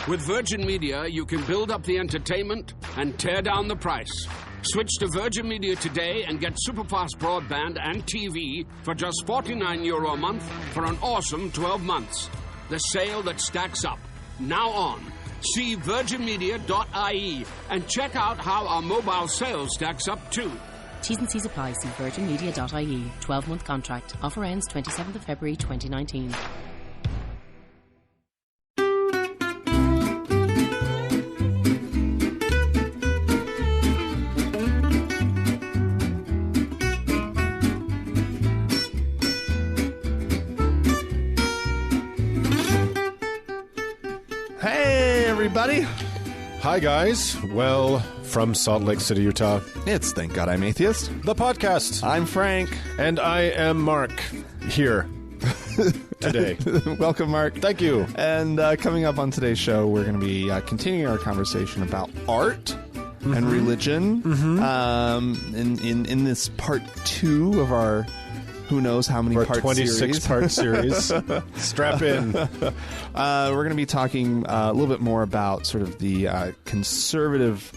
With Virgin Media, you can build up the entertainment and tear down the price. Switch to Virgin Media today and get superfast broadband and TV for just €49 a month for an awesome 12 months. The sale that stacks up. Now on. See virginmedia.ie and check out how our mobile sales stacks up too. T's and C's apply. See virginmedia.ie. 12-month contract. Offer ends 27th of February 2019. Everybody. Hi, guys. Well, from Salt Lake City, Utah, It's Thank God I'm Atheist. the podcast. I'm Frank. And I am Mark, here today. Welcome, Mark. Thank you. And coming up on today's show, we're going to be continuing our conversation about art and religion in this part 2 of our who knows how many part 26-part series. Strap in. We're going to be talking a little bit more about sort of the conservative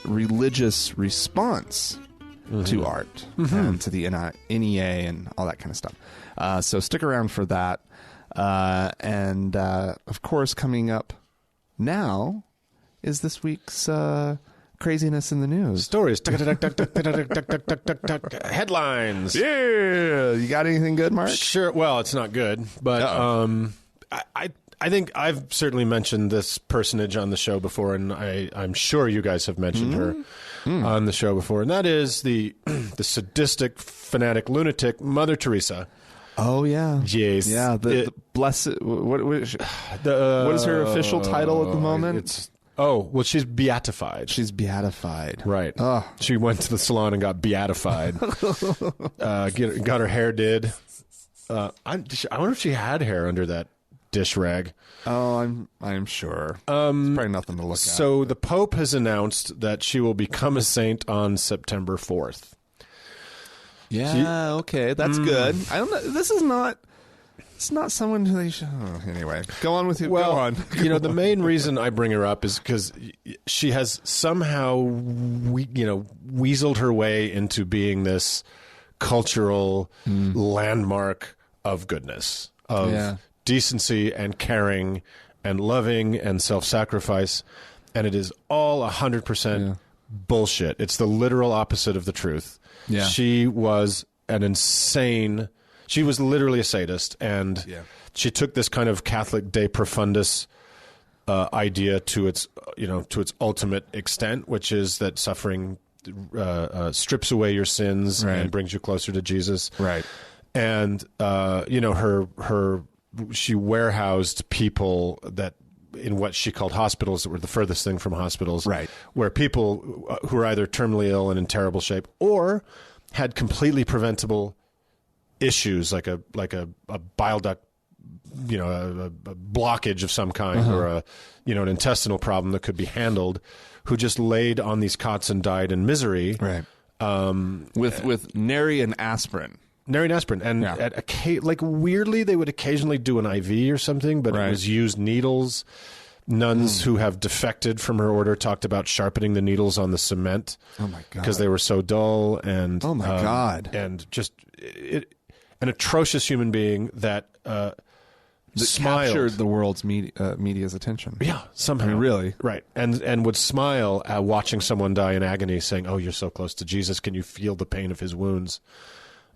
religious response to art and to the NEA and all that kind of stuff. So stick around for that. And of course, coming up now is this week's craziness in the news. Stories. Headlines. Yeah. You got anything good, Mark? Sure. Well, it's not good, but I think I've certainly mentioned this personage on the show before, and I'm sure you guys have mentioned her on the show before, and that is the sadistic, fanatic, lunatic Mother Teresa. Oh, yeah. Yes. Yeah, the blessed... What is her official title at the moment? Well, she's beatified. She's beatified. Right. Oh. She went to the salon and got beatified. Got her hair did. I wonder if she had hair under that dish rag. Oh, I'm sure. It's probably nothing to look at. So the Pope has announced that she will become a saint on September 4th. Yeah, okay. That's good. I don't know. This is not... It's not someone who they should... Oh, anyway, go on with you. Well, go on. The main reason I bring her up is because she has somehow, weaseled her way into being this cultural landmark of goodness, of decency and caring and loving and self-sacrifice. And it is all 100% bullshit. It's the literal opposite of the truth. Yeah. She was an insane... She was literally a sadist, and she took this kind of Catholic de profundis idea to its ultimate extent, which is that suffering strips away your sins and brings you closer to Jesus. Right. And she warehoused people that in what she called hospitals that were the furthest thing from hospitals, right? Where people who were either terminally ill and in terrible shape, or had completely preventable issues like a bile duct, a blockage of some kind, or an intestinal problem that could be handled, who just laid on these cots and died in misery, right? With nary an aspirin. Nary an aspirin, and weirdly they would occasionally do an IV or something, but it was used needles. Nuns who have defected from her order talked about sharpening the needles on the cement. Oh my god! Because they were so dull, and oh my god, and just an atrocious human being that captured the world's media's attention. Yeah, somehow. I mean, really. Right. And would smile at watching someone die in agony, saying, "Oh, you're so close to Jesus. Can you feel the pain of his wounds?"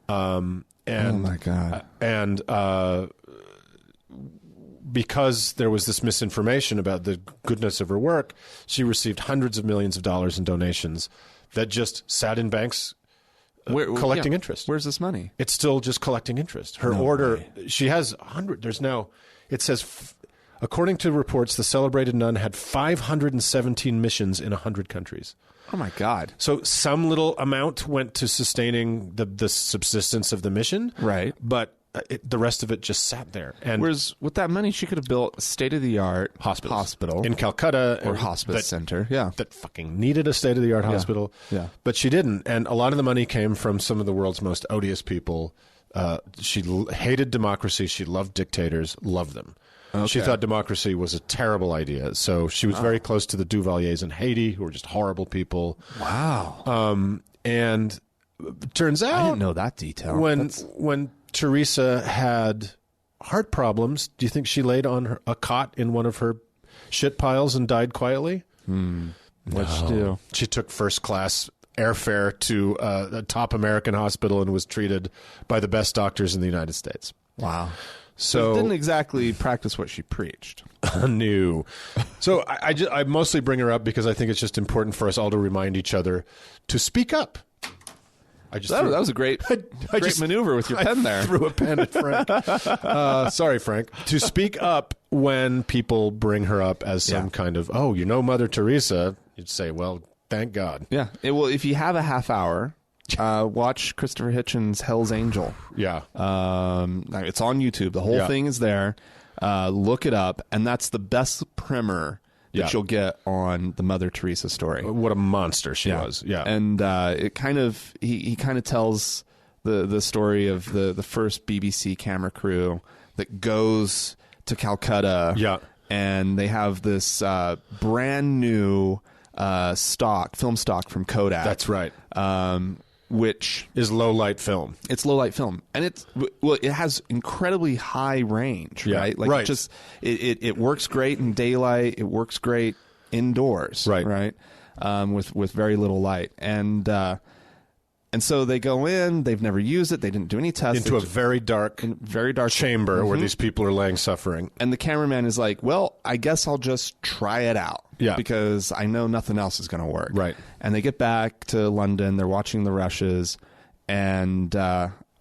And, oh, my God. And because there was this misinformation about the goodness of her work, she received hundreds of millions of dollars in donations that just sat in banks collecting interest. Where's this money? It's still just collecting interest. Her order, she has 100. There's now, it says, according to reports, the celebrated nun had 517 missions in 100 countries. Oh, my God. So some little amount went to sustaining the subsistence of the mission. Right. But the rest of it just sat there. And whereas with that money, she could have built a state-of-the-art hospital in Calcutta. Or hospice center. Yeah. That fucking needed a state-of-the-art hospital. Yeah. But she didn't. And a lot of the money came from some of the world's most odious people. She hated democracy. She loved dictators, loved them. Okay. She thought democracy was a terrible idea. So she was very close to the Duvaliers in Haiti, who were just horrible people. Wow. And it turns out, I didn't know that detail. When Teresa had heart problems, do you think she laid on a cot in one of her shit piles and died quietly? What'd she do? She took first class airfare to a top American hospital and was treated by the best doctors in the United States. Wow. So didn't exactly practice what she preached. No. So I mostly bring her up because I think it's just important for us all to remind each other to speak up. That was a great maneuver with your pen there. Threw a pen at Frank. Sorry, Frank. To speak up when people bring her up as some kind of, Mother Teresa, you'd say, well, thank God. Yeah. Well, if you have a half hour, watch Christopher Hitchens' Hell's Angel. Yeah. It's on YouTube. The whole thing is there. Look it up. And that's the best primer that you'll get on the Mother Teresa story. What a monster she was. Yeah. And it kind of he kind of tells the story of the first BBC camera crew that goes to Calcutta. Yeah. And they have this brand new film stock from Kodak. That's right. Which is low light film. It's low light film, and it has incredibly high range, right? Like right. It works great in daylight. It works great indoors, right? With very little light, and so they go in. They've never used it. They didn't do any tests into a very dark chamber where these people are laying suffering. And the cameraman is like, "Well, I guess I'll just try it out." Yeah. Because I know nothing else is going to work. Right. And they get back to London. They're watching the rushes, and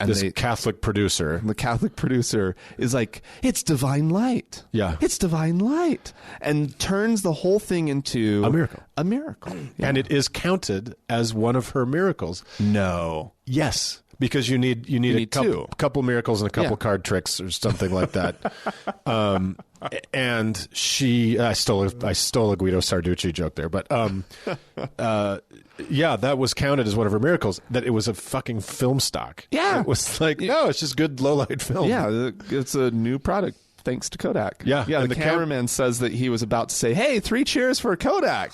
this Catholic producer. The Catholic producer is like, "It's divine light. Yeah. It's divine light," and turns the whole thing into a miracle. A miracle. Yeah. And it is counted as one of her miracles. No. Yes. Because you need a couple miracles and a couple card tricks or something like that. And I stole a Guido Sarducci joke there, but that was counted as one of her miracles. That it was a fucking film stock. Yeah, it was like it's just good low light film. Yeah, it's a new product thanks to Kodak. Yeah. And the cameraman says that he was about to say, "Hey, 3 cheers for Kodak."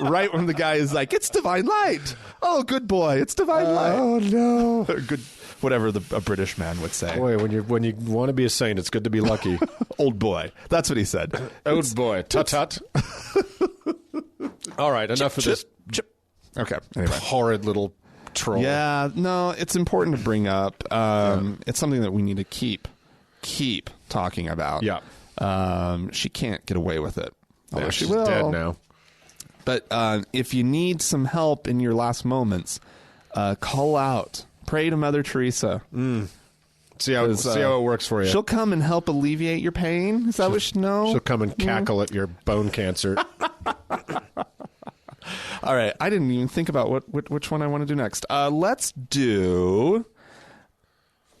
Right when the guy is like, "It's divine light." Oh, good boy, it's divine light. Oh no, good. Whatever a British man would say. Boy, when you want to be a saint, it's good to be lucky. Old boy. That's what he said. Old boy. Tut tut. All right, enough of this. Okay. Anyway. Horrid little troll. Yeah, no, it's important to bring up. It's something that we need to keep talking about. Yeah. She can't get away with it. Although she's dead now. But if you need some help in your last moments, call out. Pray to Mother Teresa. See how it works for you. She'll come and help alleviate your pain. Is that what you know? She'll come and cackle at your bone cancer. All right. I didn't even think about which one I want to do next. Let's do...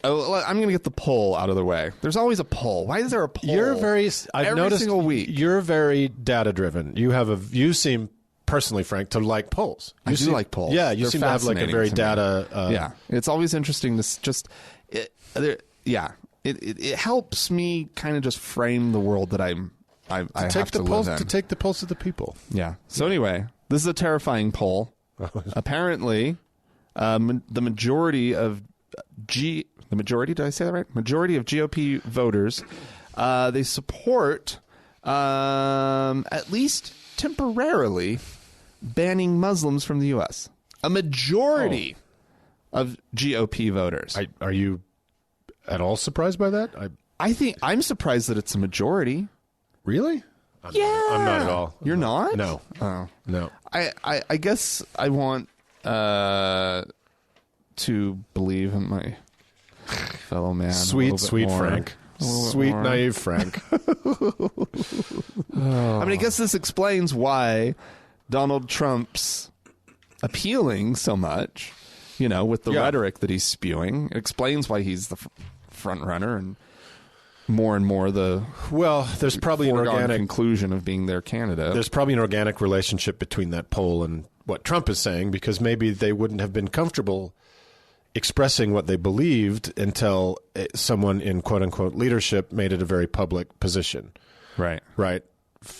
I'm going to get the poll out of the way. There's always a poll. Why is there a poll? I've noticed single week. You're very data-driven. You seem... personally, Frank, to like polls. I do like polls. Yeah, you They're seem to have like a very data... it's always interesting to just... It helps me kind of just frame the world that I have to live in. To take the pulse of the people. Yeah. So anyway, this is a terrifying poll. Apparently, the majority of did I say that right? Majority of GOP voters, they support, at least temporarily, banning Muslims from the U.S. A majority of GOP voters. Are you at all surprised by that? I think I'm surprised that it's a majority. Really? I'm not at all. You're not? No. Oh. No. I guess I want to believe in my fellow man. Sweet Frank. Sweet, naive Frank. I mean, I guess this explains why Donald Trump's appealing so much, with the rhetoric that he's spewing. It explains why he's the front runner and more there's probably an organic conclusion of being their candidate. There's probably an organic relationship between that poll and what Trump is saying, because maybe they wouldn't have been comfortable expressing what they believed until someone in quote unquote leadership made it a very public position. Right.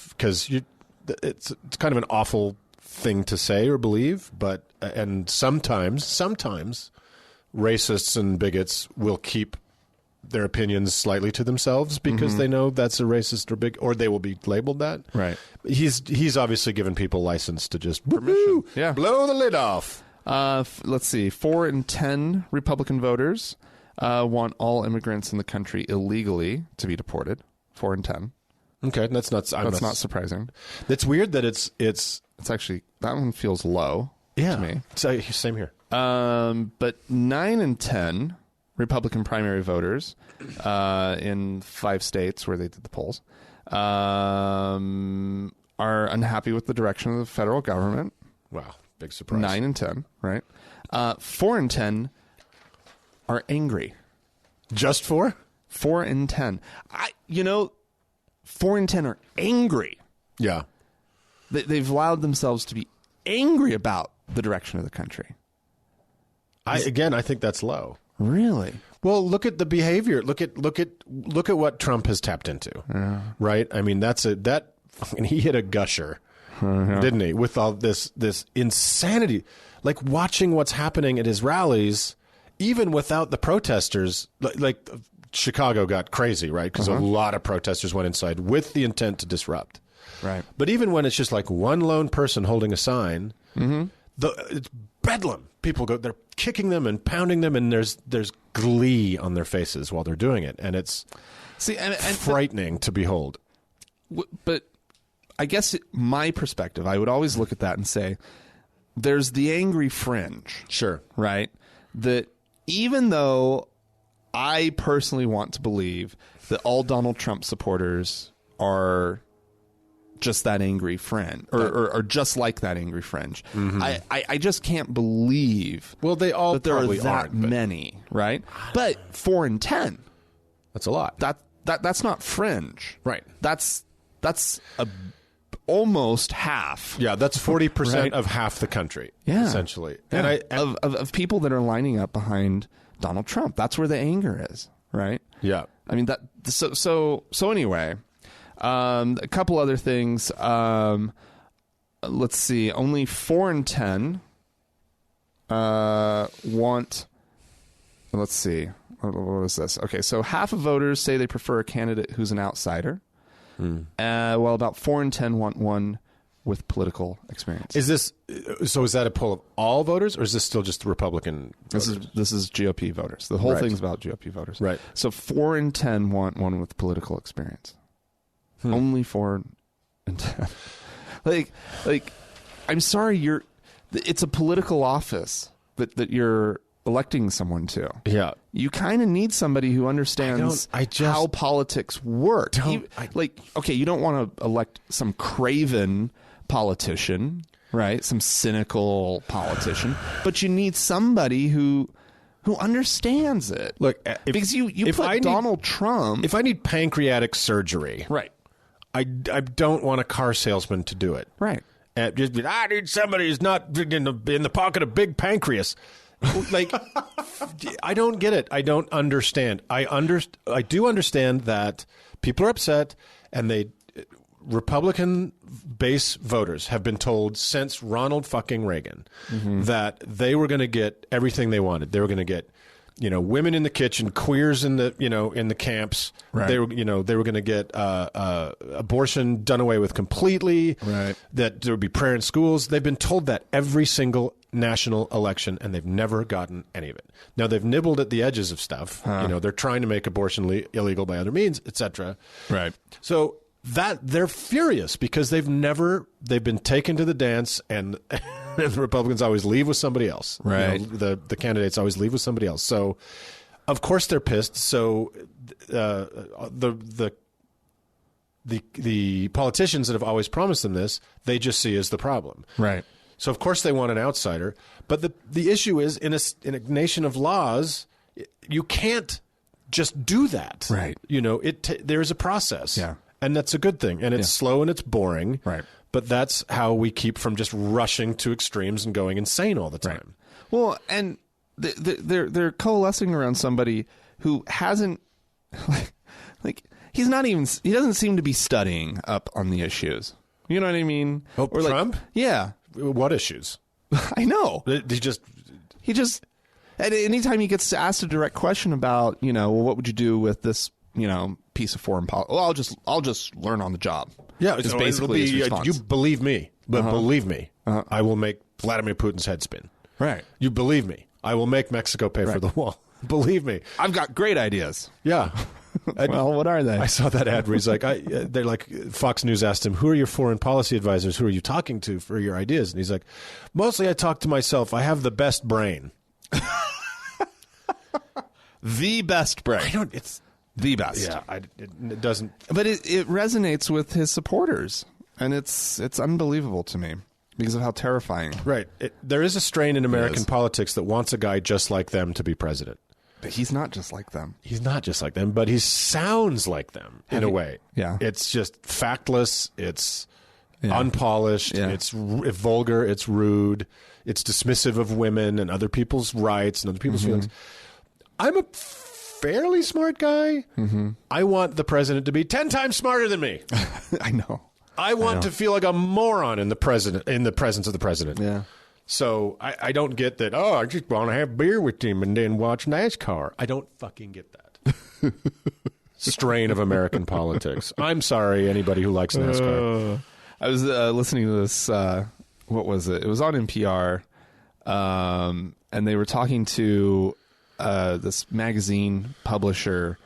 Because it's kind of an awful thing to say or believe, but and sometimes racists and bigots will keep their opinions slightly to themselves because they know that's a racist or they will be labeled that. Right. He's obviously given people license to just Permission. Yeah. blow the lid off. Let's see. 4 in 10 Republican voters want all immigrants in the country illegally to be deported. 4 in 10. Okay, that's not not surprising. It's weird that it's actually, that one feels low to me. Same here. But 9 in 10 Republican primary voters in 5 states where they did the polls are unhappy with the direction of the federal government. Wow, big surprise. 9 in 10, right? 4 in 10 are angry. Just 4? 4 in 10. 4 in 10 are angry. Yeah. They've allowed themselves to be angry about the direction of the country. I think that's low. Really? Well, look at the behavior. Look at what Trump has tapped into. Yeah. Right? I mean, he hit a gusher, didn't he? With all this insanity, like watching what's happening at his rallies, even without the protesters. Like Chicago got crazy, right? Because a lot of protesters went inside with the intent to disrupt. Right. But even when it's just like one lone person holding a sign, it's bedlam. People they're kicking them and pounding them, and there's glee on their faces while they're doing it, and it's frightening to behold. But I guess my perspective, I would always look at that and say, there's the angry fringe. Sure. Right? That even though I personally want to believe that all Donald Trump supporters are just that angry fringe, or just like that angry fringe. I just can't believe they all that there are that many, right? But 4 in 10. That's a lot. That's not fringe. Right. That's almost half. Yeah, that's 40% right? of half the country, essentially. Yeah. And of people that are lining up behind Donald Trump. That's where the anger is, right? Yeah. I mean, so anyway, a couple other things. Let's see. Only 4 in 10 want. Let's see. What is this? Okay, so half of voters say they prefer a candidate who's an outsider. While about 4 in 10 want one with political experience. Is that a poll of all voters, or is this still just Republican voters? This is GOP voters. The whole thing's about GOP voters. Right. So 4 in 10 want one with political experience. Only 4 in 10. like, I'm sorry, it's a political office that you're electing someone to. Yeah. You kind of need somebody who understands how politics work. Okay, you don't want to elect some craven politician, right? Some cynical politician, but you need somebody who understands it. Look, because you put Donald Trump. If I need pancreatic surgery, right, I don't want a car salesman to do it. Right. I need somebody who's not in the pocket of big pancreas. Like, I don't get it. I don't understand. I do understand that people are upset, and Republican base voters have been told since Ronald fucking Reagan that they were going to get everything they wanted. They were going to get, women in the kitchen, queers in the, in the camps. Right. They were going to get abortion done away with completely. Right. That there would be prayer in schools. They've been told that every single national election, and they've never gotten any of it. Now, they've nibbled at the edges of stuff. They're trying to make abortion illegal by other means, etc. Right. So that they're furious because they've been taken to the dance, and the Republicans always leave with somebody else. Right. The candidates always leave with somebody else. So of course they're pissed. So the politicians that have always promised them this, they just see as the problem. Right. So of course they want an outsider, but the issue is in a nation of laws, you can't just do that. Right. There's a process. Yeah. And that's a good thing. And it's slow and it's boring. Right. But that's how we keep from just rushing to extremes and going insane all the time. Right. Well, and they're coalescing around somebody who hasn't like he doesn't seem to be studying up on the issues. You know what I mean? Oh, or Trump? Yeah. What issues? I know. He just anytime he gets asked a direct question about, well, what would you do with this, piece of foreign policy? Well, I'll just learn on the job. Yeah, it's basically his response. You believe me, but believe me, I will make Vladimir Putin's head spin. Right. You believe me, I will make Mexico pay for the wall. Believe me, I've got great ideas. Yeah. Well, what are they? I saw that ad where he's like, they're like, Fox News asked him, who are your foreign policy advisors? Who are you talking to for your ideas? And he's like, mostly I talk to myself. I have the best brain. The best brain. It's the best. Yeah, it doesn't. But it resonates with his supporters, and it's unbelievable to me because of how terrifying. Right. There is a strain in American politics that wants a guy just like them to be president. But he's not just like them. He's not just like them, but he sounds like them in a way. Yeah. It's just factless. It's unpolished. Yeah. It's vulgar. It's rude. It's dismissive of women and other people's rights and other people's feelings. I'm a fairly smart guy. I want the president to be 10 times smarter than me. I know. I want to feel like a moron in the presence of the president. Yeah. So I don't get that, I just want to have beer with him and then watch NASCAR. I don't fucking get that. Strain of American politics. I'm sorry, anybody who likes NASCAR. I was listening to this, what was it? It was on NPR, and they were talking to this magazine publisher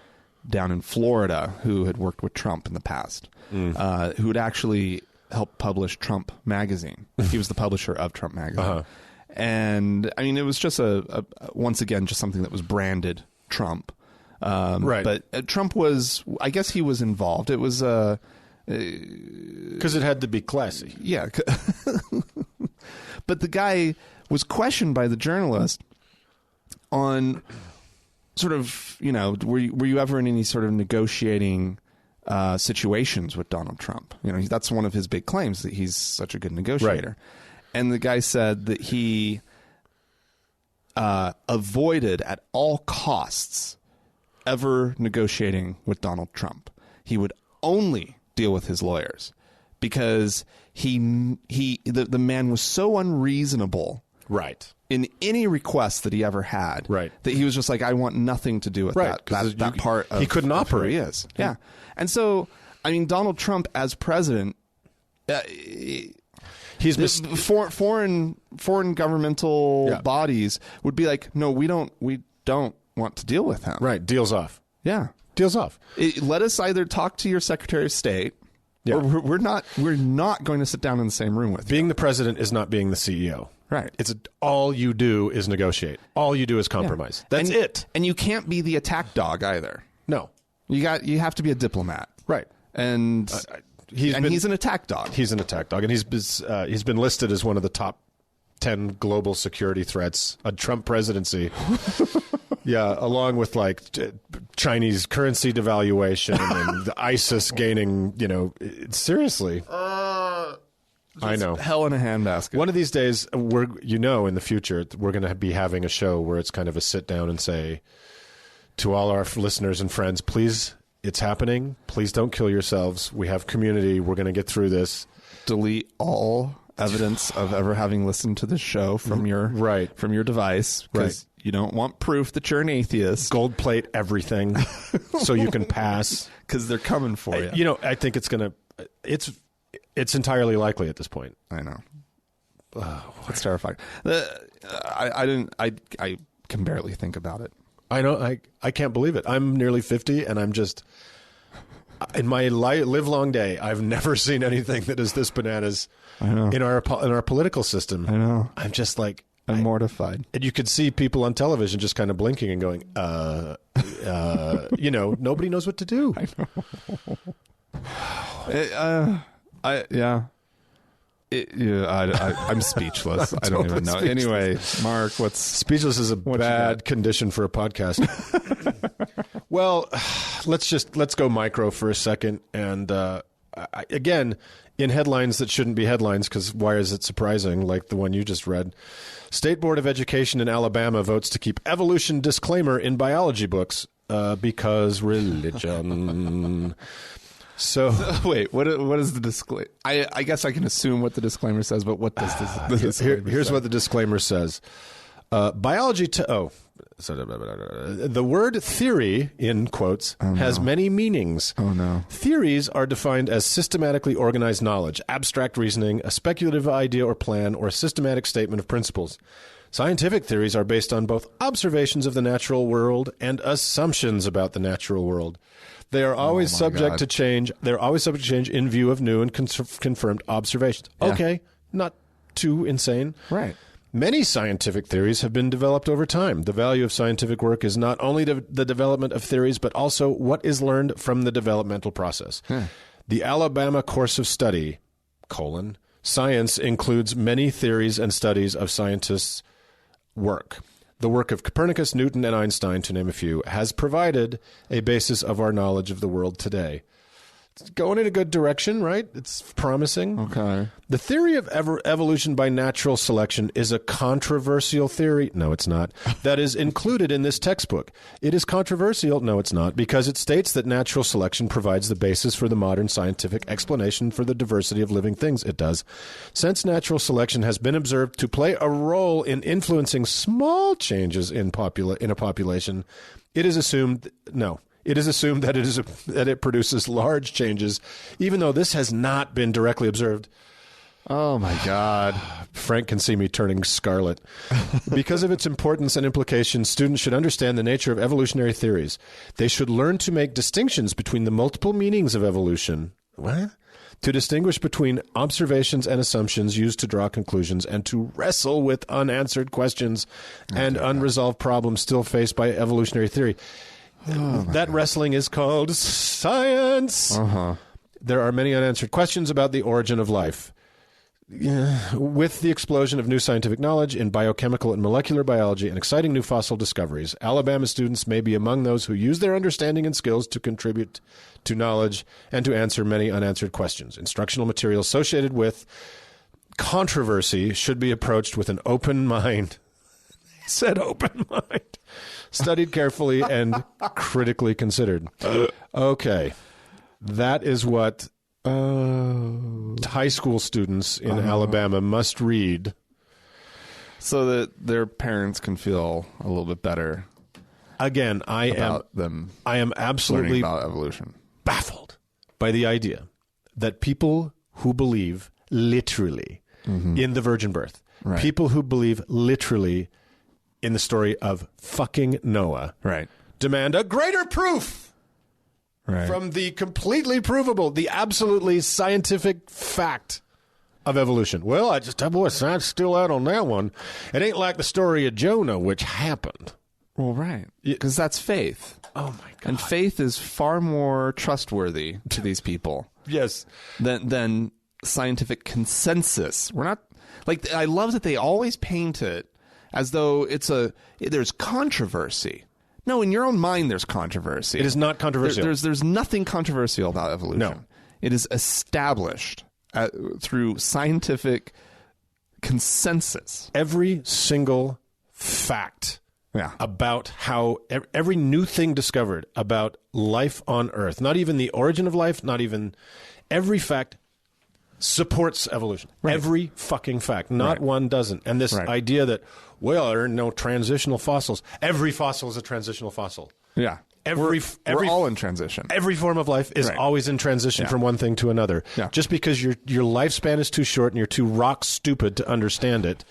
down in Florida who had worked with Trump in the past, who had actually helped publish Trump magazine. He was the publisher of Trump magazine. And I mean, it was just once again, just something that was branded Trump. Right. But Trump was, I guess he was involved. It was, because it had to be classy. Yeah. But the guy was questioned by the journalist on sort of, were you ever in any sort of negotiating situations with Donald Trump? That's one of his big claims, that he's such a good negotiator. Right. And the guy said that he avoided at all costs ever negotiating with Donald Trump. He would only deal with his lawyers because the man was so unreasonable. Right. In any request that he ever had, right, that he was just like, I want nothing to do with that part of he couldn't operate. Who he is. Yeah. And so, I mean, Donald Trump as president, foreign governmental bodies would be like, no, we don't want to deal with him. Right. Deals off. Yeah. Deals off. Let us either talk to your Secretary of State, or we're not going to sit down in the same room with you. Being the president is not being the CEO. Right. It's all you do is negotiate. All you do is compromise. Yeah. That's it. And you can't be the attack dog either. No. You have to be a diplomat. Right. And he's an attack dog. He's an attack dog, and he's been listed as one of the top 10 global security threats. A Trump presidency. Yeah, along with like Chinese currency devaluation and ISIS gaining, seriously. I know. Hell in a handbasket. One of these days, in the future, we're going to be having a show where it's kind of a sit down and say to all our listeners and friends, please, it's happening. Please don't kill yourselves. We have community. We're going to get through this. Delete all evidence of ever having listened to this show from your device. Because you don't want proof that you're an atheist. Gold plate everything so you can pass. Because they're coming for you. I think it's entirely likely at this point. I know. It's terrifying. I can barely think about it. I know. I can't believe it. I'm nearly 50, and I'm just in my live-long day, I've never seen anything that is this bananas. I know. In our political system. I know. I'm just like I'm mortified. And you could see people on television just kind of blinking and going, nobody knows what to do. I know. I'm speechless. I don't even know. Speechless. Anyway, Mark, speechless is a bad condition for a podcast. Well, let's go micro for a second, and again, in headlines that shouldn't be headlines, because why is it surprising, like the one you just read? State Board of Education in Alabama votes to keep evolution disclaimer in biology books because religion. So wait, what is the disclaimer? I guess I can assume what the disclaimer says, but what does the disclaimer here's say? what the disclaimer says. Biology the word theory, in quotes, has many meanings. Oh, no. Theories are defined as systematically organized knowledge, abstract reasoning, a speculative idea or plan, or a systematic statement of principles. Scientific theories are based on both observations of the natural world and assumptions about the natural world. They are always subject to change. They're always subject to change in view of new and confirmed observations. Yeah. Okay, not too insane. Right. Many scientific theories have been developed over time. The value of scientific work is not only the development of theories, but also what is learned from the developmental process. The Alabama course of study, science includes many theories and studies of scientists' work. The work of Copernicus, Newton, and Einstein, to name a few, has provided a basis of our knowledge of the world today. It's going in a good direction, right? It's promising. Okay. The theory of evolution by natural selection is a controversial theory. No, it's not. That is included in this textbook. It is controversial. No, it's not, because it states that natural selection provides the basis for the modern scientific explanation for the diversity of living things. It does. Since natural selection has been observed to play a role in influencing small changes in a population, it is assumed that it produces large changes, even though this has not been directly observed. Oh, my God. Frank can see me turning scarlet. Because of its importance and implications, students should understand the nature of evolutionary theories. They should learn to make distinctions between the multiple meanings of evolution. What? To distinguish between observations and assumptions used to draw conclusions, and to wrestle with unanswered questions and unresolved problems still faced by evolutionary theory. That wrestling is called science. There are many unanswered questions about the origin of life. With the explosion of new scientific knowledge in biochemical and molecular biology and exciting new fossil discoveries, Alabama students may be among those who use their understanding and skills to contribute to knowledge and to answer many unanswered questions. Instructional material associated with controversy should be approached with an open mind. Said open mind. Studied carefully and critically considered. Okay. That is what high school students in Alabama must read. So that their parents can feel a little bit better. Again, I am absolutely about evolution. Baffled by the idea that people who believe literally in the virgin birth, people who believe literally in the story of fucking Noah, demand a greater proof from the completely provable, the absolutely scientific fact of evolution. Well, science still out on that one. It ain't like the story of Jonah, which happened. Well, right. Because that's faith. Oh, my God. And faith is far more trustworthy to these people. Yes. Than scientific consensus. We're not... Like, I love that they always paint it as though there's controversy. No, in your own mind, there's controversy. It is not controversial. There's nothing controversial about evolution. No. It is established through scientific consensus. Every single fact about how every new thing discovered about life on Earth, not even the origin of life, not even every fact supports evolution. Every fucking fact. Not one doesn't. And this idea that, well, there are no transitional fossils. Every fossil is a transitional fossil. Yeah. We're all in transition. Every form of life is always in transition from one thing to another. Yeah. Just because your lifespan is too short and you're too rock stupid to understand it,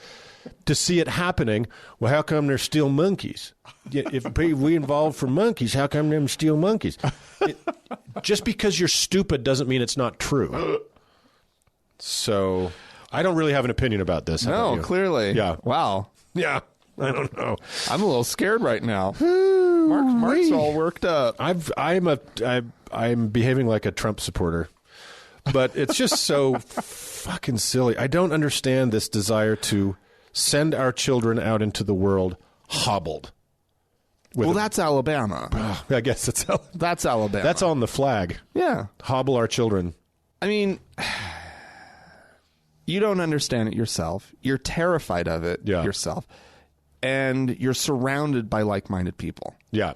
to see it happening, well, how come there's still monkeys? If we evolved from monkeys, how come there's still monkeys? Just because you're stupid doesn't mean it's not true. So I don't really have an opinion about this. No, clearly. Yeah. Wow. Yeah. I don't know. I'm a little scared right now. Mark's all worked up. I'm behaving like a Trump supporter, but it's just so fucking silly. I don't understand this desire to send our children out into the world hobbled. Well, that's Alabama. I guess that's Alabama. That's on the flag. Yeah. Hobble our children. I mean, you don't understand it yourself. You're terrified of it yourself. And you're surrounded by like-minded people. Yeah.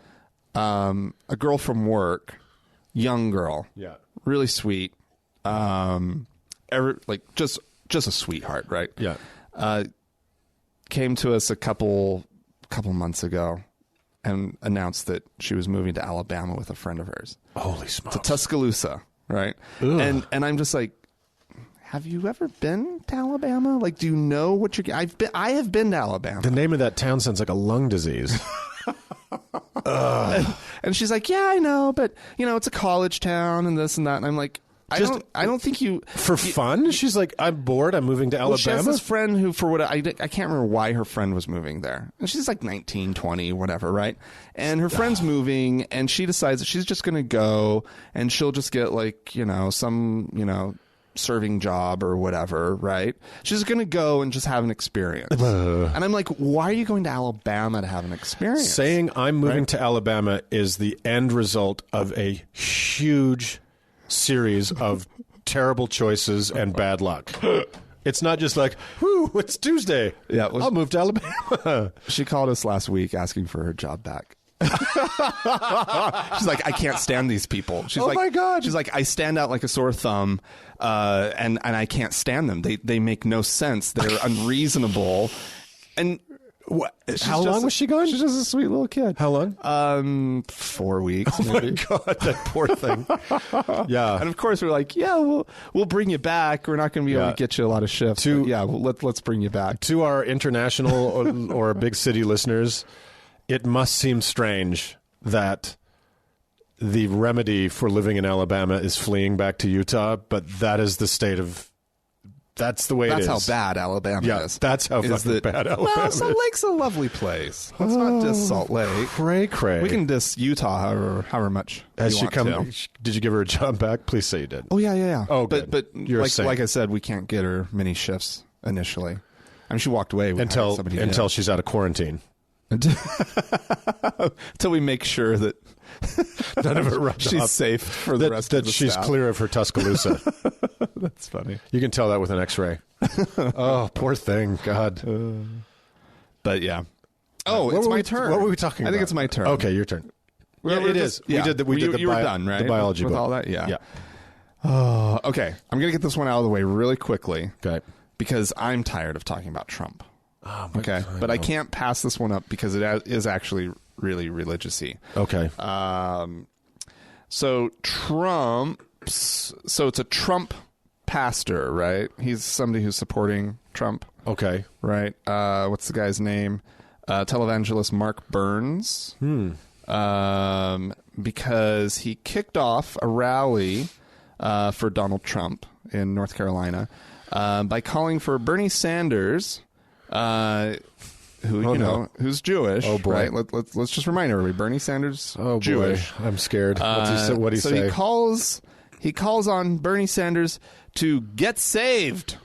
A girl from work, young girl. Yeah. Really sweet. Just a sweetheart, right? Yeah. Came to us a couple months ago and announced that she was moving to Alabama with a friend of hers. Holy smokes. To Tuscaloosa, right? And I'm just like, have you ever been to Alabama? Like, do you know what you're... I have been to Alabama. The name of that town sounds like a lung disease. And she's like, yeah, I know, but, it's a college town and this and that. And I'm like, I don't think you... For fun? She's like, I'm bored. I'm moving to Alabama. Well, she has this friend who, for what I can't remember why her friend was moving there. And she's like 19, 20, whatever, right? And her friend's moving, and she decides that she's just going to go, and she'll just get like, some, serving job or whatever, right? She's going to go and just have an experience. And I'm like, why are you going to Alabama to have an experience? Saying I'm moving to Alabama is the end result of a huge series of terrible choices and bad luck. It's not just like, whoo, it's Tuesday. Yeah, I'll move to Alabama. She called us last week asking for her job back. She's like, I can't stand these people. She's like, my God. She's like, I stand out like a sore thumb, and I can't stand them. They make no sense. They're unreasonable. And how long was she gone? She's just a sweet little kid. How long? 4 weeks. Oh maybe. My God, that poor thing. Yeah. And of course we're like, yeah, we'll bring you back. We're not going to be able to get you a lot of shifts. Let's bring you back. To our international or big city listeners, it must seem strange that the remedy for living in Alabama is fleeing back to Utah, but that is the state of... That's the way it is. That's how bad Alabama is. That's how bad Alabama is. Well, Salt Lake's a lovely place. Let's not diss Salt Lake. Cray. We can diss Utah however much Has she come? To. Did you give her a job back? Please say you did. Oh, yeah. Oh, good. But You're like I said, we can't get her many shifts initially. I mean, she walked away. Until she's out of quarantine. Until we make sure that none of it rubs she's off. Safe for the rest of the she's staff. Clear of her Tuscaloosa. That's funny. You can tell that with an X-ray. Oh, poor thing. God. But yeah. Oh, it's my turn. What were we talking about? I think it's my turn. Okay, your turn. Yeah, it is. Yeah. We did you were done, right? The biology with book. all that? Yeah. Okay. I'm going to get this one out of the way really quickly. Okay. Because I'm tired of talking about Trump. Oh, okay. But I can't pass this one up because it is actually really religious-y. Okay. So it's a Trump pastor, right? He's somebody who's supporting Trump. Okay. Right. What's the guy's name? Televangelist Mark Burns. Because he kicked off a rally for Donald Trump in North Carolina by calling for Bernie Sanders, who's Jewish. Oh boy! Right? Let's just remind everybody: Bernie Sanders, Jewish. Boy. I'm scared. What do you say? He calls on Bernie Sanders to get saved,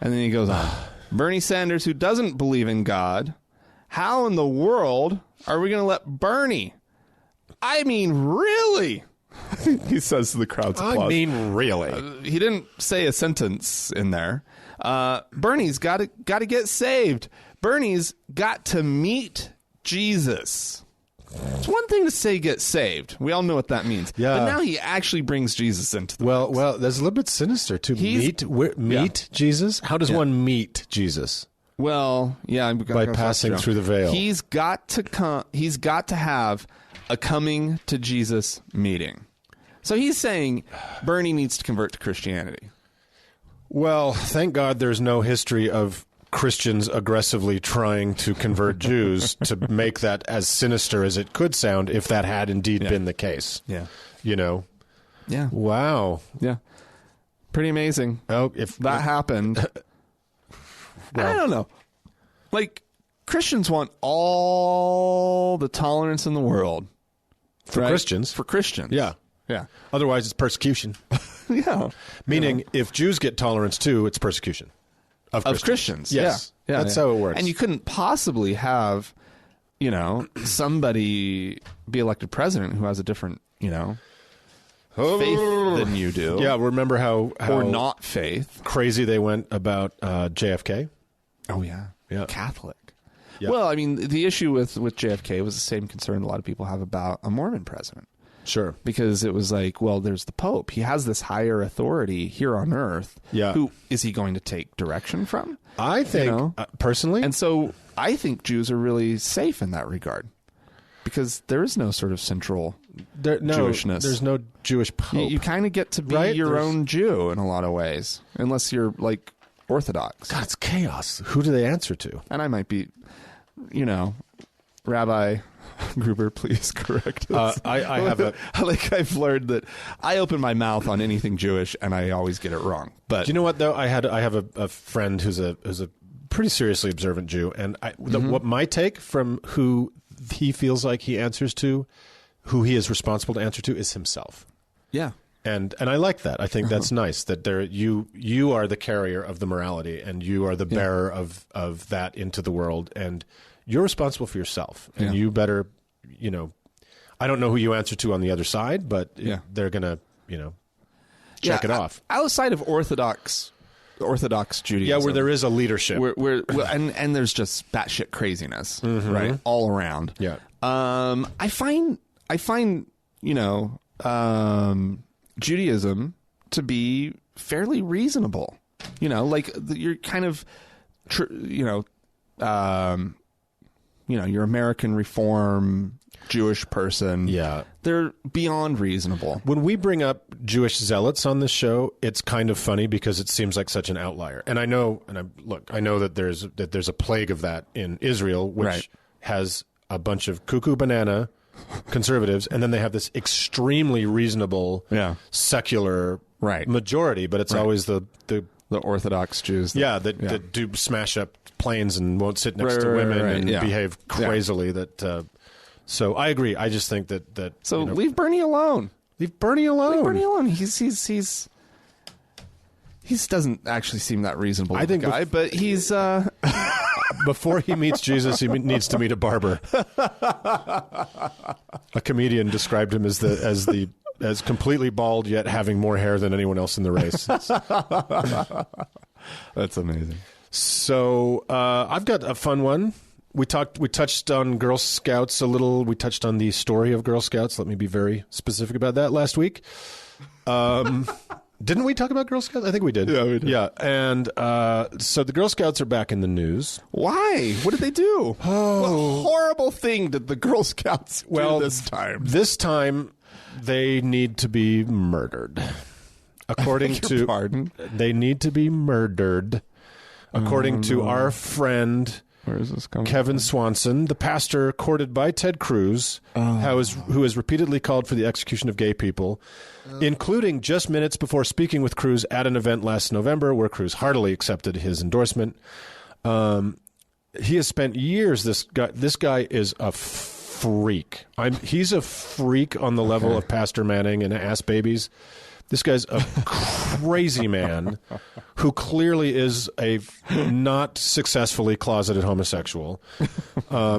and then he goes on. Bernie Sanders, who doesn't believe in God, how in the world are we going to let Bernie? I mean, really? He says to the crowd's applause. I mean, really? He didn't say a sentence in there. Bernie's got to get saved. Bernie's got to meet Jesus. It's one thing to say get saved. We all know what that means. Yeah. But now he actually brings Jesus into the mix. Well, that's a little bit sinister to meet Jesus. How does one meet Jesus? Well, yeah, by passing through the veil. He's got to come. He's got to have a coming to Jesus meeting. So he's saying Bernie needs to convert to Christianity. Well, thank God there's no history of Christians aggressively trying to convert Jews to make that as sinister as it could sound if that had indeed been the case. Yeah. Yeah. Wow. Yeah. Pretty amazing. Oh, if that happened. Well, I don't know. Like, Christians want all the tolerance in the world. For Christians. For Christians. Yeah. Yeah. Otherwise, it's persecution. Yeah. Meaning, if Jews get tolerance too, it's persecution. Of Christians. Yes. Yeah. That's how it works. And you couldn't possibly have, somebody be elected president who has a different, faith than you do. Yeah, remember how or not faith. Crazy they went about JFK? Oh, yeah. Yeah. Catholic. Yep. Well, I mean, the issue with JFK was the same concern a lot of people have about a Mormon president. Sure. Because it was like, well, there's the Pope. He has this higher authority here on earth. Yeah. Who is he going to take direction from? I think, personally. And so I think Jews are really safe in that regard. Because there is no sort of central Jewishness. There's no Jewish Pope. You kind of get to be your own Jew in a lot of ways. Unless you're, like, Orthodox. God, it's chaos. Who do they answer to? And I might be, Rabbi Gruber, please correct us. I have a... I've learned that I open my mouth on anything Jewish and I always get it wrong. But do you know what, though? I have a friend who's a pretty seriously observant Jew, and what my take from who he feels like he answers to, who he is responsible to answer to, is himself. Yeah. And I like that. I think that's nice that you are the carrier of the morality, and you are the bearer of that into the world, and you're responsible for yourself. And you better, I don't know who you answer to on the other side, but they're gonna, check it off. Outside of Orthodox Judaism, yeah, where there is a leadership, and there's just batshit craziness, right, all around. Yeah, I find Judaism to be fairly reasonable. You're kind of, your American Reform Jewish person. Yeah. They're beyond reasonable. When we bring up Jewish zealots on this show, it's kind of funny because it seems like such an outlier. And I know, I know that there's a plague of that in Israel, which has a bunch of cuckoo banana conservatives, and then they have this extremely reasonable secular majority, but it's always the Orthodox Jews that do smash up planes and won't sit next to women and behave crazily. So I agree. I just think that leave Bernie alone. Leave Bernie alone. Leave Bernie alone. He doesn't actually seem that reasonable. I think guy, but he's before he meets Jesus, he needs to meet a barber. A comedian described him as completely bald yet having more hair than anyone else in the race. That's amazing. So I've got a fun one. We touched on Girl Scouts a little. We touched on the story of Girl Scouts. Let me be very specific about that last week. Didn't we talk about Girl Scouts? I think we did. Yeah, we did. Yeah, and so the Girl Scouts are back in the news. Why? What did they do? Oh. What horrible thing did the Girl Scouts do this time? This time, they need to be murdered. According to... Pardon? They need to be murdered. According to our friend... Where is this coming Kevin from? Swanson, the pastor courted by Ted Cruz, who has repeatedly called for the execution of gay people, including just minutes before speaking with Cruz at an event last November where Cruz heartily accepted his endorsement. He has spent years, this guy is a freak. He's a freak on the level of Pastor Manning and Ass Babies. This guy's a crazy man who clearly is a not successfully closeted homosexual.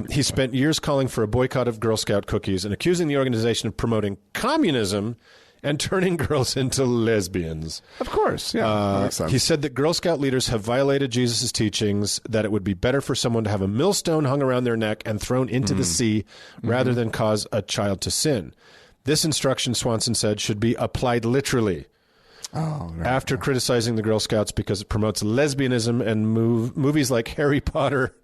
He spent years calling for a boycott of Girl Scout cookies and accusing the organization of promoting communism and turning girls into lesbians. Of course, yeah. That makes sense. He said that Girl Scout leaders have violated Jesus' teachings, that it would be better for someone to have a millstone hung around their neck and thrown into the sea rather than cause a child to sin. This instruction, Swanson said, should be applied literally. After criticizing the Girl Scouts because it promotes lesbianism and movies like Harry Potter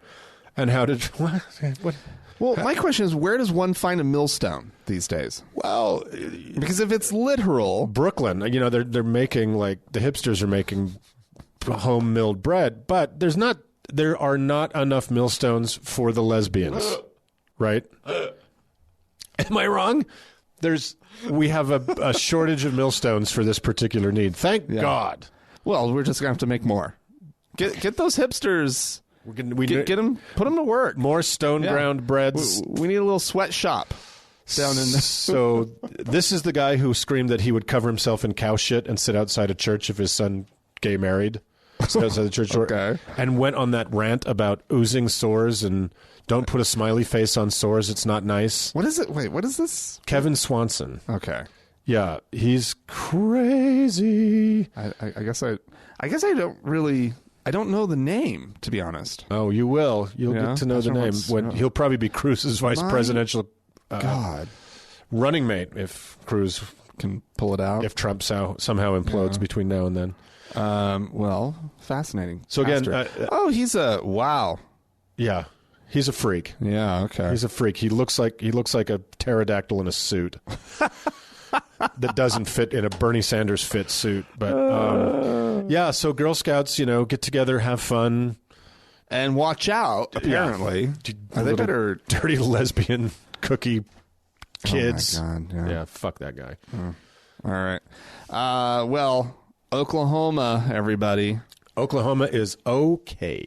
and how to... What? Well, my question is, where does one find a millstone these days? Well, because if it's literal... Brooklyn, they're making, like, the hipsters are making home milled bread, but there are not enough millstones for the lesbians, right? Am I wrong? We have a shortage of millstones for this particular need. Thank God. Well, we're just gonna have to make more. Get those hipsters. Get them. Put them to work. More stone ground breads. We need a little sweatshop down in. So this is the guy who screamed that he would cover himself in cow shit and sit outside a church if his son gay married. Sit outside the church door, and went on that rant about oozing sores and. Don't put a smiley face on sores. It's not nice. What is it? Wait, what is this? Kevin Swanson. Okay. Yeah, he's crazy. I guess I don't know the name, to be honest. Oh, you will. You'll get to know the name when he'll probably be Cruz's vice presidential running mate if Cruz can pull it out. If Trump somehow implodes between now and then. Well, fascinating. So again, he's wow. Yeah, he's a freak. Yeah, okay. He's a freak. He looks like a pterodactyl in a suit that doesn't fit in a Bernie Sanders fit suit. But yeah, so Girl Scouts, get together, have fun, and watch out. Apparently, they better dirty lesbian cookie kids. Oh my God, yeah, fuck that guy. All right. Well, Oklahoma, everybody. Oklahoma is okay.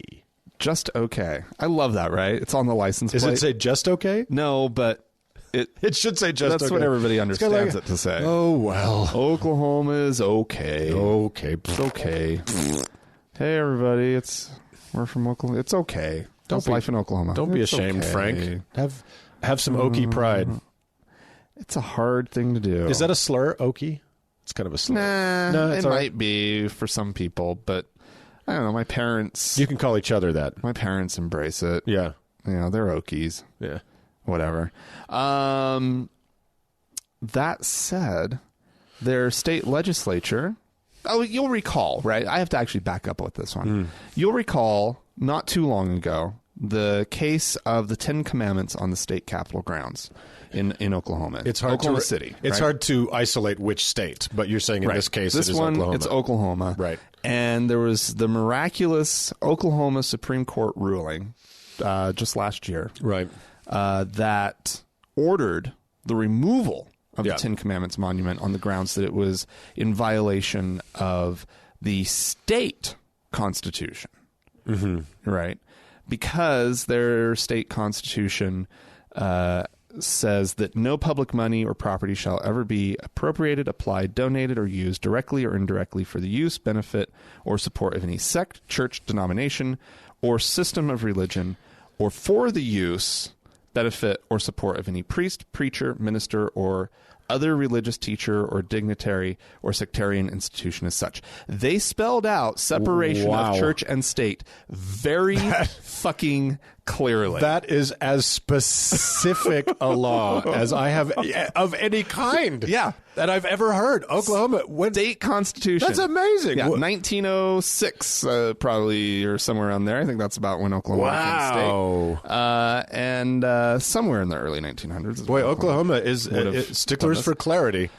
Just okay. I love that, right? It's on the license plate. Does it say just okay? No, but it should say just okay. That's what everybody understands it to say. Oh, well. Oklahoma is okay. Okay. It's okay. Hey, everybody. We're from Oklahoma. It's okay. That's life in Oklahoma. Don't be ashamed, okay. Frank. Have some Okie pride. It's a hard thing to do. Is that a slur, Okie? It's kind of a slur. Nah, it might be for some people, but I don't know. My parents... You can call each other that. My parents embrace it. Yeah. They're Okies. Yeah. Whatever. That said, their state legislature... Oh, you'll recall, right? I have to actually back up with this one. You'll recall, not too long ago, the case of the 10 Commandments on the state capitol grounds in Oklahoma. It's hard Oklahoma City. It's hard to isolate which state, but you're saying in this case it is Oklahoma. It's Oklahoma. Right. And there was the miraculous Oklahoma Supreme Court ruling just last year. Right. That ordered the removal of the 10 Commandments monument on the grounds that it was in violation of the state constitution. Mm-hmm. Right. Because their state constitution says that no public money or property shall ever be appropriated, applied, donated, or used directly or indirectly for the use, benefit, or support of any sect, church, denomination, or system of religion, or for the use, benefit, or support of any priest, preacher, minister, or other religious teacher or dignitary or sectarian institution as such. They spelled out separation of church and state very fucking clearly. That is as specific a law as I have of any kind that I've ever heard. Oklahoma. State constitution. That's amazing. Yeah, 1906 probably, or somewhere around there. I think that's about when Oklahoma became state. And somewhere in the early 1900s. Boy, Oklahoma is sticklers for clarity.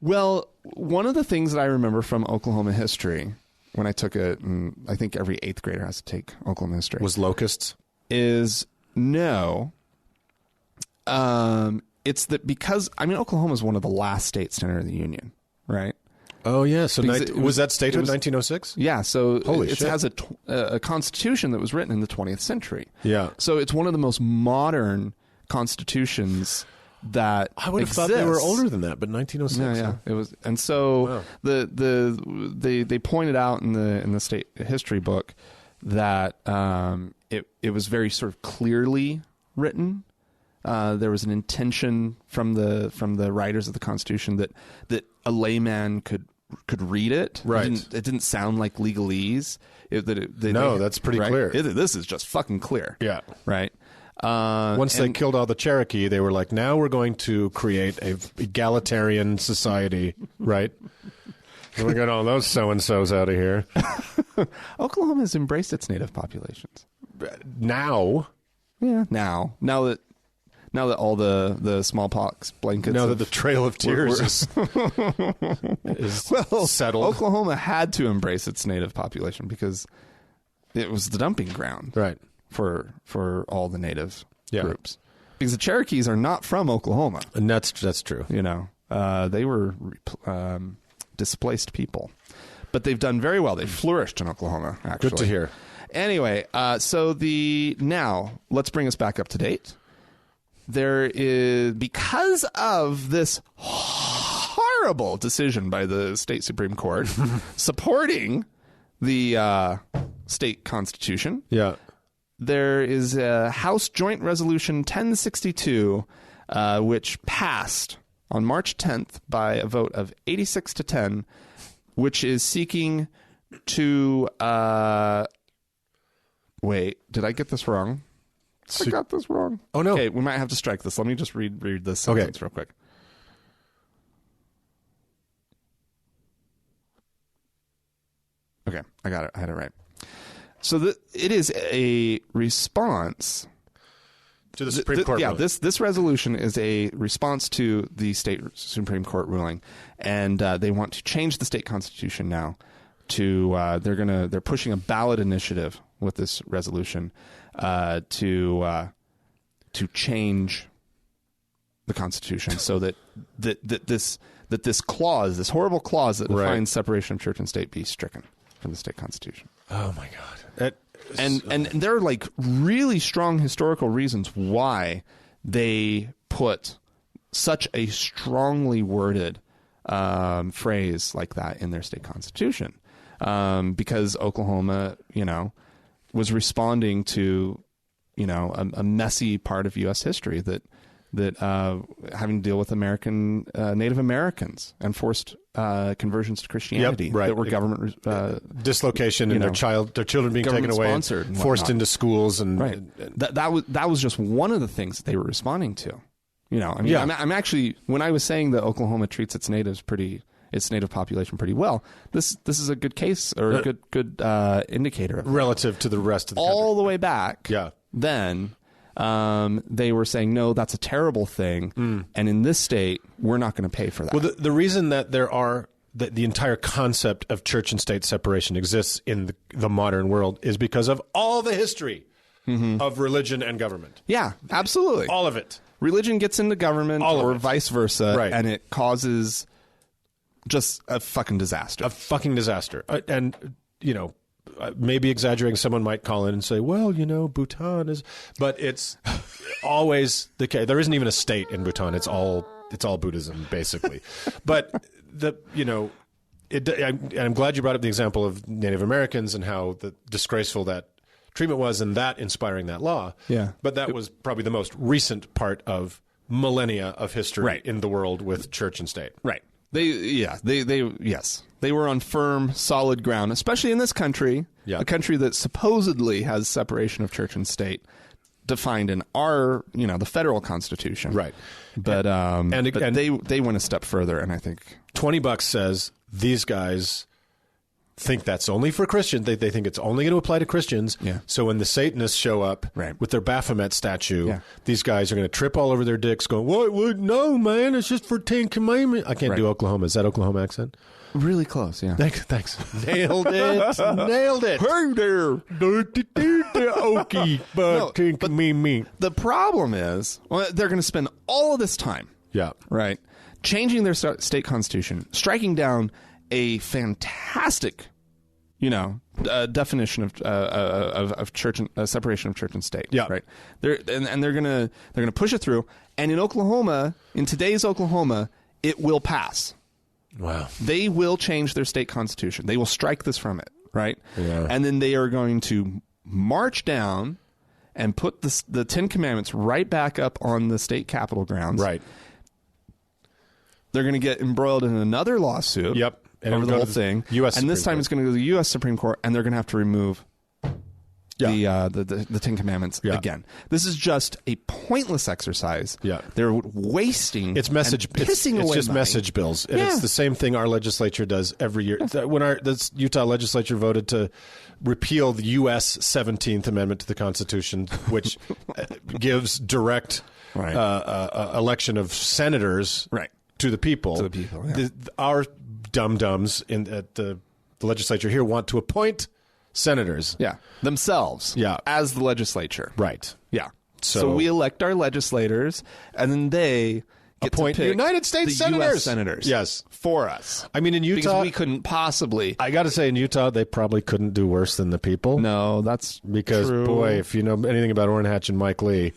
Well, one of the things that I remember from Oklahoma history when I took it, and I think every 8th grader has to take Oklahoma history, was locusts. It's that because Oklahoma is one of the last states to enter the Union, right? Oh yeah, so was that statehood 1906? Yeah, so it has a constitution that was written in the 20th century. Yeah, so it's one of the most modern constitutions that I would have thought they were older than that, but 1906. Yeah, it was, and so they pointed out in the state history book that it was very sort of clearly written. There was an intention from the writers of the Constitution that a layman could read it. Right. It didn't sound like legalese. That's pretty clear. This is just fucking clear. Yeah. Right. Once they killed all the Cherokee, they were like, now we're going to create a egalitarian society, right? And we got all those so-and-sos out of here. Oklahoma has embraced its native populations. Now? Yeah, now that all the smallpox blankets... Now that the Trail of Tears is settled. Oklahoma had to embrace its native population because it was the dumping ground. Right. For all the native groups. Because the Cherokees are not from Oklahoma. And that's true. They were displaced people. But they've done very well. They flourished in Oklahoma, actually. Good to hear. Anyway, now, let's bring us back up to date. There is, because of this horrible decision by the state Supreme Court supporting the state constitution. Yeah. There is a House Joint Resolution 1062, which passed on March 10th by a vote of 86 to 10, which is seeking to wait, did I get this wrong? I got this wrong. Oh, no. Okay, we might have to strike this. Let me just read this sentence real quick. Okay, I got it. I had it right. So it is a response to the Supreme Court ruling. This resolution is a response to the state Supreme Court ruling, and they want to change the state constitution now. They're pushing a ballot initiative with this resolution to change the Constitution so that this clause, this horrible clause that defines separation of church and state, be stricken from the state constitution. Oh my God! And there are like really strong historical reasons why they put such a strongly worded phrase like that in their state constitution, because Oklahoma, was responding to, a messy part of U.S. history that having to deal with Native Americans and forced conversions to Christianity that were government dislocation and their children being taken away, and forced into schools, and that was just one of the things that they were responding to. I'm actually, when I was saying that Oklahoma treats its native population pretty well, this is a good case or a good indicator of relative to the rest of the country. All the way back. Then. They were saying, no, that's a terrible thing. And in this state, we're not going to pay for that. Well, the reason that the entire concept of church and state separation exists in the modern world is because of all the history of religion and government. Yeah, absolutely. All of it. Religion gets into government or vice versa, and it causes just a fucking disaster. And, maybe exaggerating, someone might call in and say, well, Bhutan is, but it's always the case. There isn't even a state in Bhutan. It's all Buddhism, basically. But I'm glad you brought up the example of Native Americans and how disgraceful that treatment was, and that inspiring that law. Yeah. But that was probably the most recent part of millennia of history in the world with church and state. Right. They were on firm, solid ground, especially in this country, a country that supposedly has separation of church and state defined in our, the federal constitution. Right. But they went a step further, and I think $20 says these guys think that's only for Christians. They think it's only going to apply to Christians. Yeah. So when the Satanists show up with their Baphomet statue, these guys are going to trip all over their dicks going, what? No, man, it's just for 10 Commandments. I can't do Oklahoma. Is that Oklahoma accent? Really close, yeah. Thanks. Nailed it. Hey there. Okie, but me. The problem is, they're going to spend all of this time, changing their state constitution, striking down a fantastic, definition of church and separation of church and state. Yeah. Right. They're gonna push it through, and in today's Oklahoma, it will pass. Wow. They will change their state constitution. They will strike this from it. Right. Yeah. And then they are going to march down and put the 10 Commandments right back up on the state capitol grounds. Right. They're going to get embroiled in another lawsuit. Yep. And over the whole thing. And this time it's going to go to the U.S. Supreme Court, and they're going to have to remove the 10 Commandments again. This is just a pointless exercise. Yeah. They're wasting it's pissing away It's just money. Message bills. And it's the same thing our legislature does every year. When the Utah legislature voted to repeal the U.S. 17th Amendment to the Constitution, which gives direct election of senators to the people. Our dum-dums at the legislature here want to appoint senators. Yeah. Themselves. Yeah. As the legislature. Right. Yeah. So we elect our legislators, and then they get appoint to pick United States the senators. US senators. Yes. For us. I mean, in Utah, because we couldn't possibly. I got to say, in Utah, they probably couldn't do worse than the people. No, that's because true. Boy, if you know anything about Orrin Hatch and Mike Lee,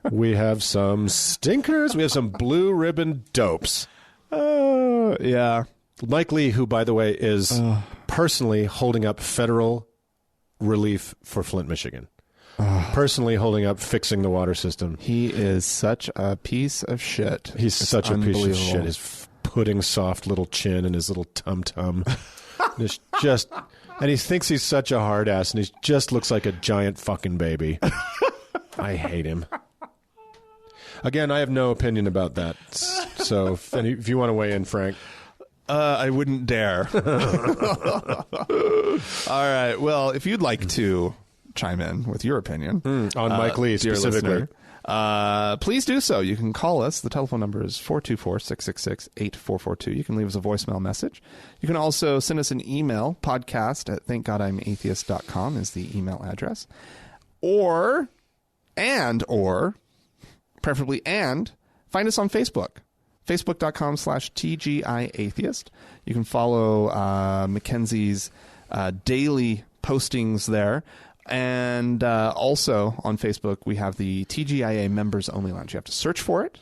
we have some stinkers. We have some blue ribbon dopes. Yeah. Mike Lee, who, by the way, is personally holding up federal relief for Flint, Michigan. personally holding up fixing the water system. He is such a piece of shit. He's It's such a piece of shit. unbelievable. His pudding soft little chin and his little tum-tum. It's just... And he thinks he's such a hard ass, and he just looks like a giant fucking baby. I hate him. Again, I have no opinion about that. So if you want to weigh in, Frank. I wouldn't dare. All right. Well, if you'd like to chime in with your opinion On Mike Lee dear specifically. listener, please do so. You can call us. The telephone number is 424-666-8442. You can leave us a voicemail message. You can also send us an email. Podcast at thankgodimatheist.com is the email address. Or, preferably, find us on Facebook. Facebook.com/TGIAtheist. You can follow Mackenzie's daily postings there. And also on Facebook, we have the TGIA Members Only Lounge. You have to search for it,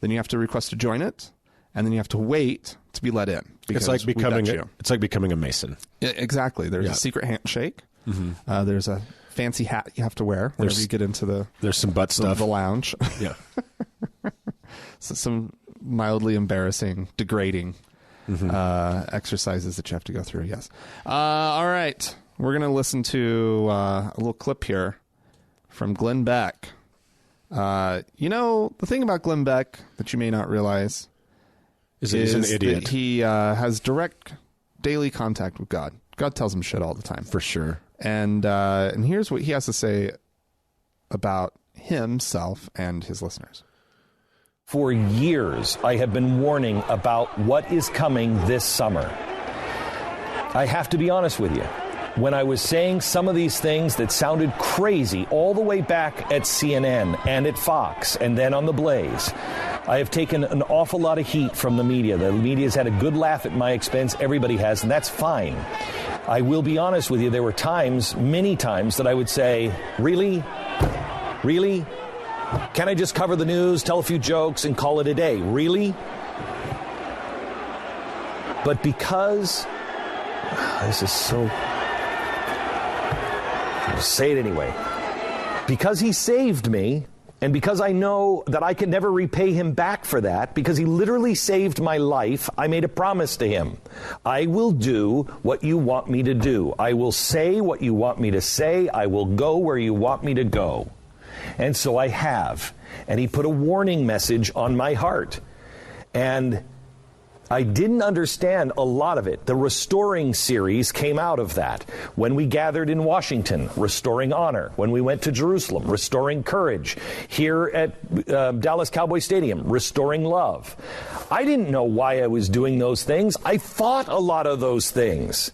then you have to request to join it, and then you have to wait to be let in. It's like becoming a Mason. Yeah, exactly. There's a secret handshake. Mm-hmm. There's a fancy hat you have to wear whenever you get into there's some butt stuff. The lounge. Yeah. So some mildly embarrassing, degrading exercises that you have to go through. Yes. All right. We're going to listen to a little clip here from Glenn Beck. The thing about Glenn Beck that you may not realize is he's an idiot. That he has direct daily contact with God. God tells him shit all the time. For sure. And here's what he has to say about himself and his listeners. For years, I have been warning about what is coming this summer. I have to be honest with you. When I was saying some of these things that sounded crazy all the way back at CNN and at Fox and then on The Blaze, I have taken an awful lot of heat from the media. The media's had a good laugh at my expense. Everybody has, and that's fine. I will be honest with you. There were times, many times, that I would say, really? Really? Can I just cover the news, tell a few jokes, and call it a day? Really? But because... This is so... I'll say it anyway. Because he saved me, and because I know that I can never repay him back for that, because he literally saved my life, I made a promise to him. I will do what you want me to do. I will say what you want me to say. I will go where you want me to go. And so I have. And he put a warning message on my heart. And I didn't understand a lot of it. The Restoring series came out of that. When we gathered in Washington, restoring honor. When we went to Jerusalem, restoring courage. Here at Dallas Cowboy Stadium, restoring love. I didn't know why I was doing those things. I fought a lot of those things.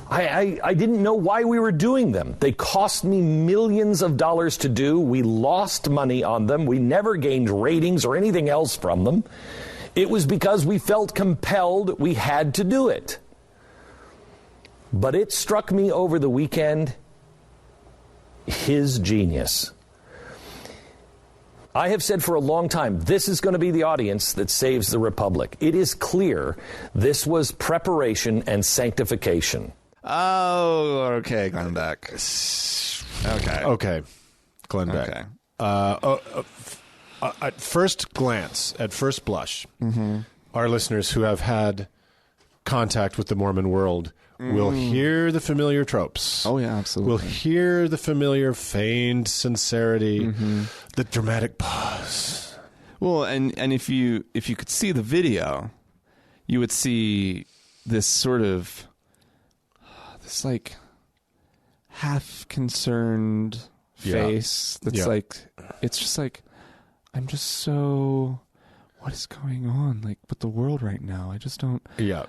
I didn't know why we were doing them. They cost me millions of dollars to do. We lost money on them. We never gained ratings or anything else from them. It was because we felt compelled we had to do it. But it struck me over the weekend, his genius. I have said for a long time, this is going to be the audience that saves the republic. It is clear this was preparation and sanctification. Oh, okay, Glenn Beck. Okay, Glenn Beck. At first glance, at first blush, our listeners who have had contact with the Mormon world will hear the familiar tropes. Oh, yeah, absolutely. Will hear the familiar feigned sincerity, the dramatic pause. Well, and if you could see the video, you would see this sort of this like half concerned face that's like, it's just like, I'm just so, what is going on like with the world right now? I just don't,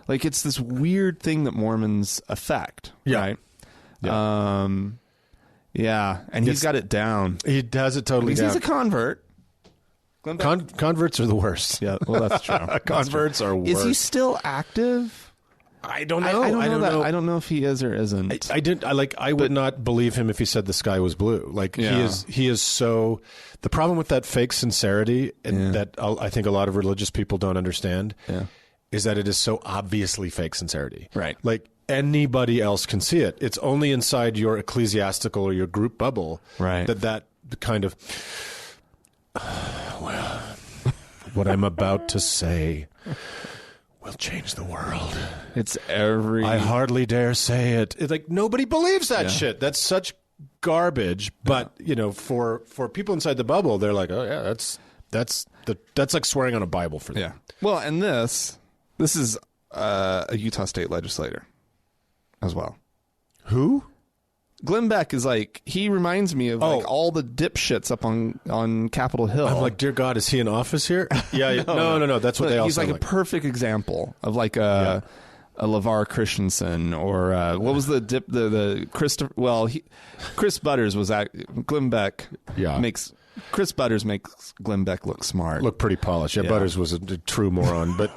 like, it's this weird thing that Mormons affect, right? And he's got it down. He does it totally down. He's a convert. Converts are the worst. Yeah, well, that's true. Converts are worse. Is he still active? I don't know. I don't know. I don't know if he is or isn't. I would not believe him if he said the sky was blue. Like he is so. The problem with that fake sincerity, and that I think a lot of religious people don't understand, is that it is so obviously fake sincerity. Right. Like anybody else can see it. It's only inside your ecclesiastical or your group bubble that kind of, well, what I'm about to say will change the world. It's every... I hardly dare say it. It's like nobody believes that shit. That's such garbage. But, for people inside the bubble, they're like, oh, yeah, that's like swearing on a Bible for them. Yeah. Well, and this is a Utah state legislator as well. Who? Glenn Beck is like, he reminds me of like all the dipshits up on Capitol Hill. I'm like, dear God, is he in office here? Yeah. No. That's what they all He's sound like a perfect example of like a LeVar Christensen or what was the Christopher? Well, Chris Butters was Glenn Beck. Yeah. Chris Butters makes Glenn Beck look smart, look pretty polished. Yeah. Butters was a true moron, but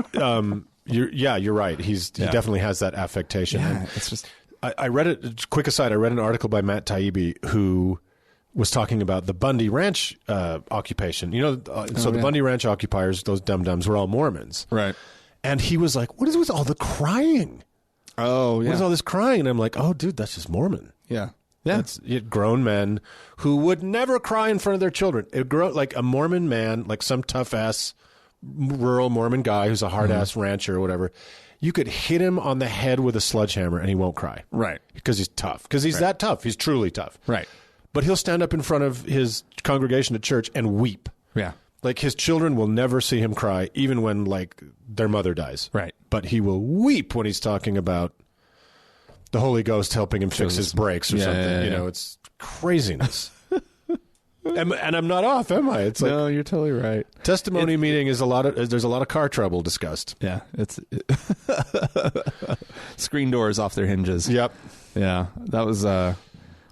you're right. He definitely has that affectation. Yeah, and it's just. I read it. Quick aside, I read an article by Matt Taibbi who was talking about the Bundy Ranch occupation. The Bundy Ranch occupiers, those dum-dums, were all Mormons. Right. And he was like, what is with all the crying? Oh, yeah. What is all this crying? And I'm like, oh, dude, that's just Mormon. Yeah. Yeah. That's grown men who would never cry in front of their children. Like a Mormon man, like some tough-ass rural Mormon guy who's a hard-ass rancher or whatever. You could hit him on the head with a sledgehammer and he won't cry. Right. Because he's tough. Because he's that tough. He's truly tough. Right. But he'll stand up in front of his congregation at church and weep. Yeah. Like his children will never see him cry, even when like their mother dies. Right. But he will weep when he's talking about the Holy Ghost helping him fix his brakes or something. Yeah. It's craziness. And I'm not off, am I? It's like, no, you're totally right. Testimony meeting is there's a lot of car trouble discussed. Yeah, screen doors off their hinges. Yep. Yeah, that was what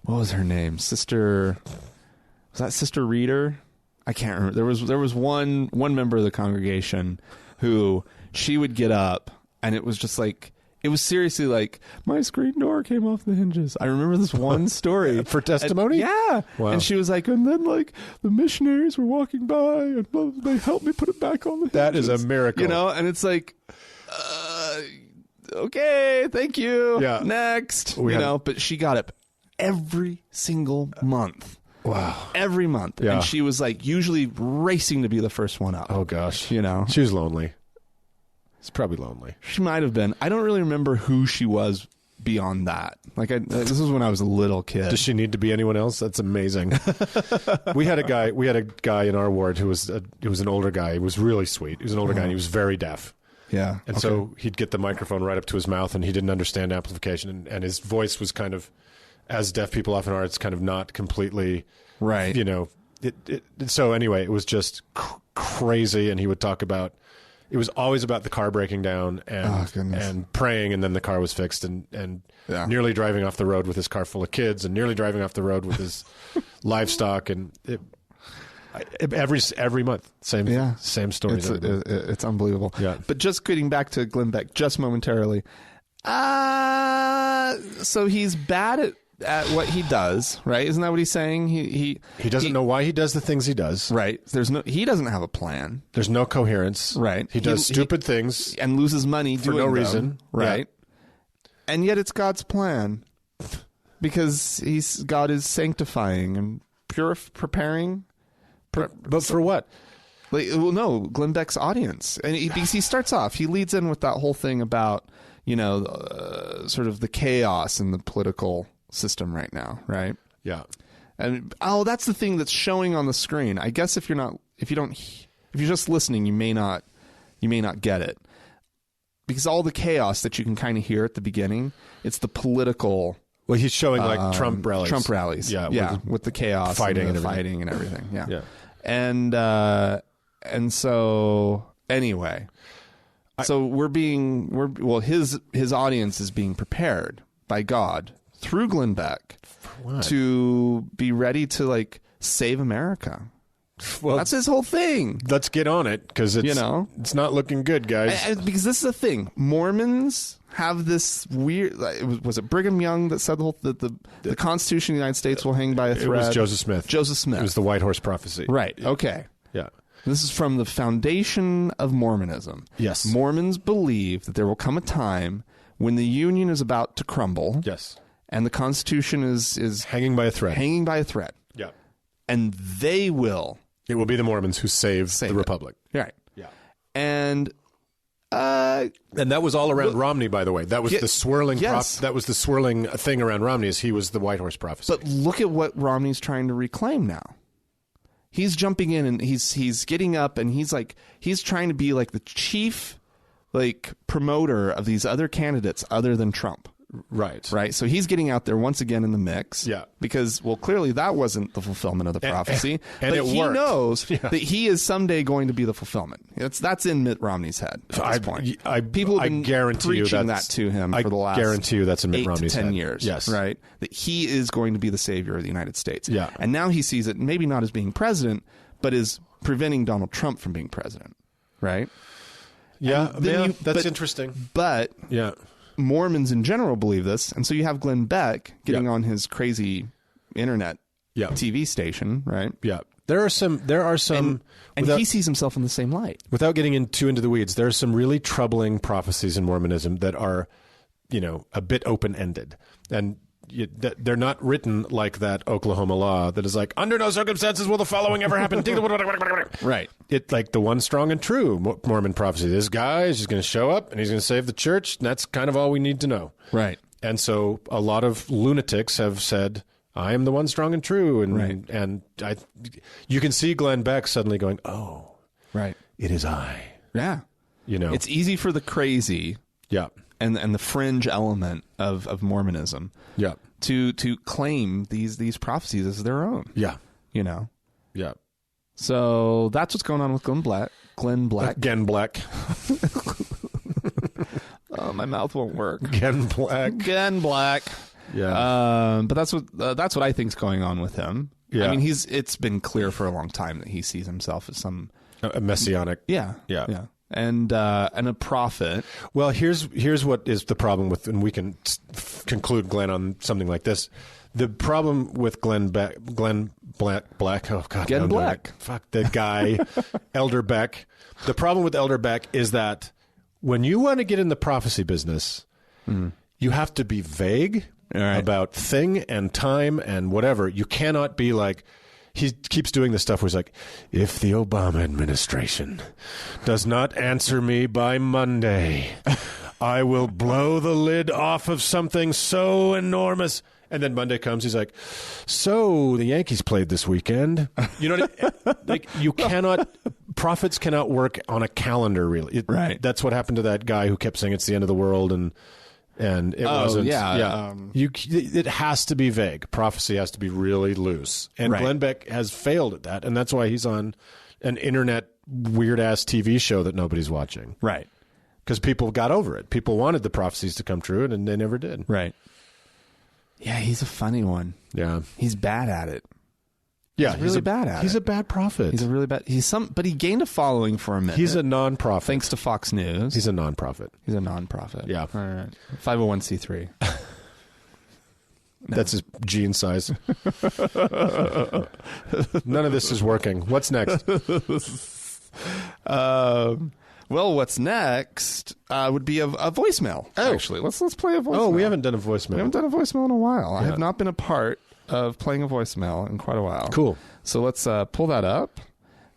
was her name? Was that Sister Reader? I can't remember. There was one member of the congregation who she would get up and it was just like, it was seriously like, my screen door came off the hinges. I remember this one story. For testimony? Yeah. Wow. And she was like, and then like the missionaries were walking by and they helped me put it back on the hinges. That is a miracle. And it's like, okay, thank you. Yeah. Next. But she got up every single month. Wow. Every month. Yeah. And she was like usually racing to be the first one up. Oh gosh. She was lonely. It's probably lonely. She might have been. I don't really remember who she was beyond that. This was when I was a little kid. Does she need to be anyone else? That's amazing. We had a guy in our ward who was an older guy. He was really sweet. He was an older guy and he was very deaf. Yeah. And so he'd get the microphone right up to his mouth and he didn't understand amplification and his voice was kind of, as deaf people often are, it's kind of not completely right. So anyway, it was just crazy. And he would talk about, it was always about the car breaking down and praying, and then the car was fixed, and nearly driving off the road with his car full of kids, and nearly driving off the road with his livestock, and every month, same story. It's unbelievable. Yeah. But just getting back to Glenn Beck, just momentarily. So he's bad at what he does, right? Isn't that what he's saying? He doesn't know why he does the things he does. Right. He doesn't have a plan. There's no coherence. Right. He does stupid things and loses money for no reason. Right. Yeah. And yet it's God's plan because God is sanctifying and preparing. But for what? Glenn Beck's audience, and because he starts off, he leads in with that whole thing about sort of the chaos in the political system right now, right? Yeah. And that's the thing that's showing on the screen. I guess if you're just listening, you may not get it. Because all the chaos that you can kind of hear at the beginning, it's the political. Well, he's showing like Trump rallies. Yeah, with the chaos, fighting and everything. Yeah. Yeah. And so anyway, his audience is being prepared by God through Glenn Beck to be ready to like save America. Well, that's his whole thing. Let's get on it because it's not looking good, guys. Because this is the thing. Mormons have this weird. Was it Brigham Young that said that the Constitution of the United States will hang by a thread? It was Joseph Smith. It was the White Horse Prophecy. Right. Okay. Yeah. This is from the foundation of Mormonism. Yes. Mormons believe that there will come a time when the Union is about to crumble, Yes. and the Constitution is Hanging by a thread. Yeah. And they will. It will be the Mormons who save the Republic. Right. Yeah. And that was all around Romney, by the way. That was the swirling. Yes. That was the swirling thing around Romney. Is he was the White Horse prophecy. But look at what Romney's trying to reclaim now. He's jumping in and he's getting up and he's trying to be like the chief promoter of these other candidates other than Trump. Right. So he's getting out there once again in the mix. Yeah. Because, clearly that wasn't the fulfillment of the prophecy. And but it he worked. knows that he is someday going to be the fulfillment. That's in Mitt Romney's head at this point. People have been preaching that to him for the last guarantee you that's in Mitt 8 Romney's to 10 head. years. Yes. Right. That he is going to be the savior of the United States. Yeah. And now he sees it maybe not as being president, but as preventing Donald Trump from being president. Right. Yeah. That's interesting. But yeah. Mormons in general believe this, and so you have Glenn Beck getting on his crazy internet TV station, right? Yeah, there are some, and he sees himself in the same light. Without getting too into the weeds, there are some really troubling prophecies in Mormonism that are, a bit open ended, and they're not written like that Oklahoma law that is like, under no circumstances will the following ever happen. Right. It like the one strong and true Mormon prophecy. This guy is just going to show up and he's going to save the church. And that's kind of all we need to know. Right. And so a lot of lunatics have said, I am the one strong and true. And you can see Glenn Beck suddenly going, oh, right. It is I. Yeah. It's easy for the crazy. Yeah. And the fringe element of Mormonism, to claim these prophecies as their own, yeah. So that's what's going on with Glenn Black. Gen Black. Oh, my mouth won't work. Gen Black. Yeah. But that's what I think's going on with him. Yeah. I mean, it's been clear for a long time that he sees himself as some a messianic. Yeah. And a prophet. Well, here's what is the problem with, and we can conclude Glenn on something like this. The problem with Glenn Black. Oh God, Glenn Black. Fuck the guy, Elder Beck. The problem with Elder Beck is that when you want to get in the prophecy business, you have to be vague about thing and time and whatever. You cannot be like. He keeps doing this stuff where he's like, if the Obama administration does not answer me by Monday, I will blow the lid off of something so enormous. And then Monday comes, he's like, so the Yankees played this weekend. You know what I mean? Like, you cannot, prophets cannot work on a calendar, really. Right. That's what happened to that guy who kept saying it's the end of the world and it wasn't. Yeah. It has to be vague. Prophecy has to be really loose. And Glenn Beck has failed at that. And that's why he's on an internet weird ass TV show that nobody's watching. Right. Because people got over it. People wanted the prophecies to come true and they never did. Right. Yeah, he's a funny one. Yeah. He's bad at it. Yeah, he's really bad at it. He's a bad prophet. But he gained a following for a minute. He's a non-profit. Thanks to Fox News. He's a non-profit. Yeah. All right. 501c3. That's his gene size. None of this is working. What's next? Well, what's next would be a voicemail. Actually, let's play a voicemail. Oh, we haven't done a voicemail. We haven't done a voicemail in a while. Yeah. I have not been a part of playing a voicemail in quite a while. Cool. So let's pull that up.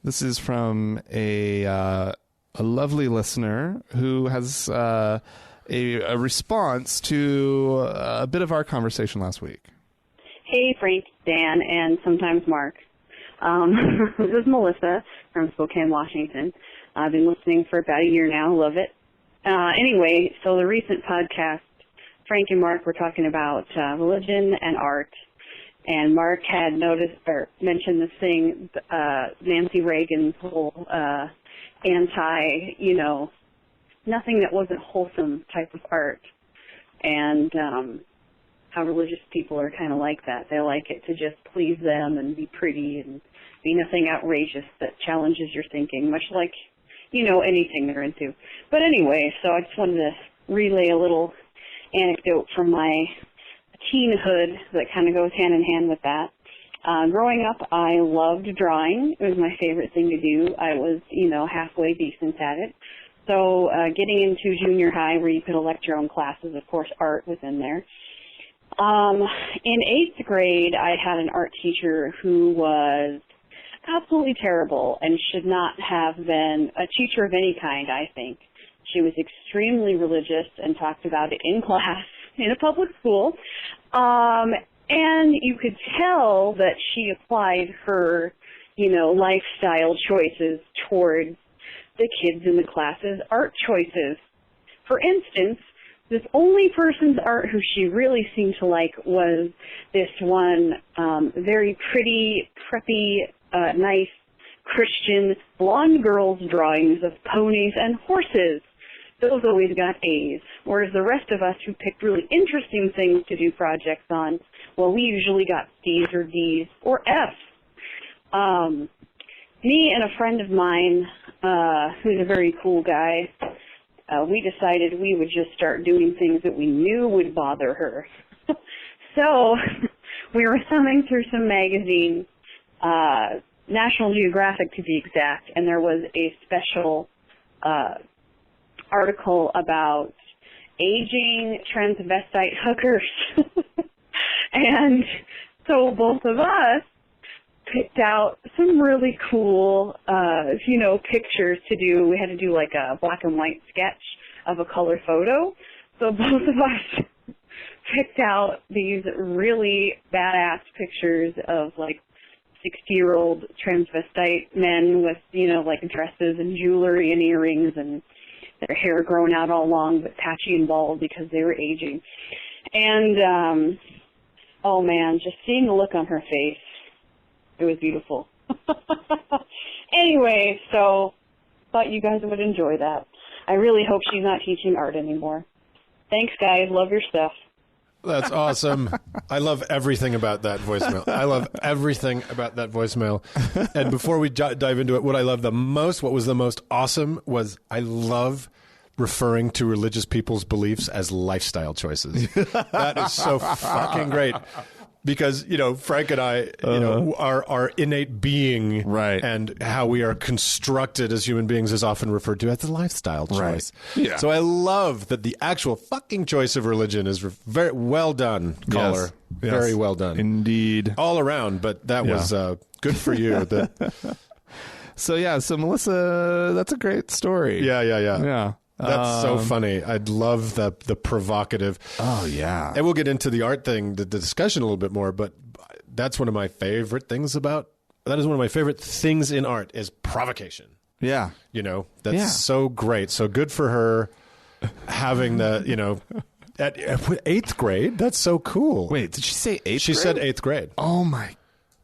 This is from a lovely listener who has a response to a bit of our conversation last week. Hey, Frank, Dan, and sometimes Mark. This is Melissa from Spokane, Washington. I've been listening for about a year now. Love it. Anyway, so the recent podcast, Frank and Mark were talking about religion and art. And Mark had noticed or mentioned this thing, Nancy Reagan's whole nothing that wasn't wholesome type of art. And how religious people are kind of like that. They like it to just please them and be pretty and be nothing outrageous that challenges your thinking, much like, anything they're into. But anyway, so I just wanted to relay a little anecdote from my teenhood that kind of goes hand in hand with that. Growing up, I loved drawing. It was my favorite thing to do. I was, halfway decent at it. So getting into junior high where you could elect your own classes, of course, art was in there. In 8th grade, I had an art teacher who was absolutely terrible and should not have been a teacher of any kind, I think. She was extremely religious and talked about it in class in a public school. And you could tell that she applied her, lifestyle choices towards the kids in the class's art choices. For instance, this only person's art who she really seemed to like was this one very pretty, preppy, nice Christian blonde girl's drawings of ponies and horses. Those always got A's, whereas the rest of us who picked really interesting things to do projects on, well, we usually got C's or D's or F's. Me and a friend of mine, who's a very cool guy, we decided we would just start doing things that we knew would bother her. So we were thumbing through some magazines, National Geographic to be exact, and there was a special article about aging transvestite hookers. And so both of us picked out some really cool, pictures to do. We had to do like a black and white sketch of a color photo. So both of us picked out these really badass pictures of like 60-year-old transvestite men with, like dresses and jewelry and earrings and their hair grown out all long but patchy and bald because they were aging. And, oh man, just seeing the look on her face, it was beautiful. Anyway, so thought you guys would enjoy that. I really hope she's not teaching art anymore. Thanks, guys. Love your stuff. That's awesome. I love everything about that voicemail. And before we dive into it, what I love the most, what was the most awesome was I love referring to religious people's beliefs as lifestyle choices. That is so fucking great. Because, Frank and I, our innate being and how we are constructed as human beings is often referred to as a lifestyle choice. Right. Yeah. So I love that the actual fucking choice of religion is very well done, caller. Yes. Very well done. Indeed. All around, but that was good for you. So Melissa, that's a great story. Yeah. That's so funny. I'd love the provocative. Oh, yeah. And we'll get into the art thing, the discussion a little bit more, but that's one of my favorite things that is one of my favorite things in art is provocation. Yeah. That's so great. So good for her having the, at 8th grade. That's so cool. Wait, did she say 8th grade? She said 8th grade. Oh, my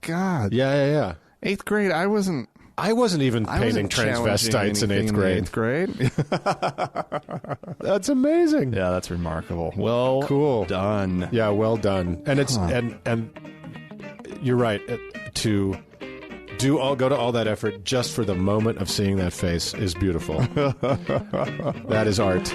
God. Yeah. 8th grade, I wasn't even painting transvestites in 8th grade. That's amazing. Yeah, that's remarkable. Well, cool. Done. Yeah, well done. And it's and you're right to go to all that effort just for the moment of seeing that face is beautiful. That is art.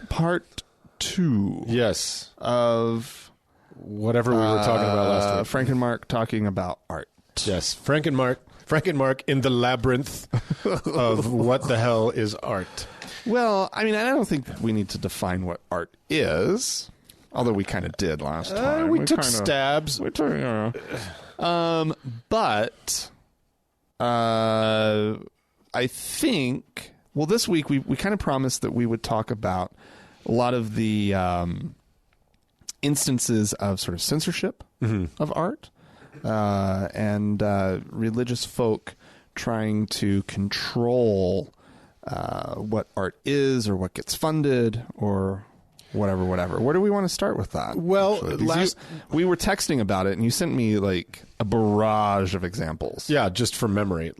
Part 2. Yes. Of whatever we were talking about last week. Frank and Mark talking about art. Yes. Frank and Mark in the labyrinth of what the hell is art. Well, I don't think we need to define what art is, although we kind of did last time. We took stabs. But I think... Well, this week we kind of promised that we would talk about a lot of the instances of sort of censorship of art and religious folk trying to control what art is or what gets funded or whatever. Where do we want to start with that? Well, we were texting about it, and you sent me like a barrage of examples. Yeah, just from memory,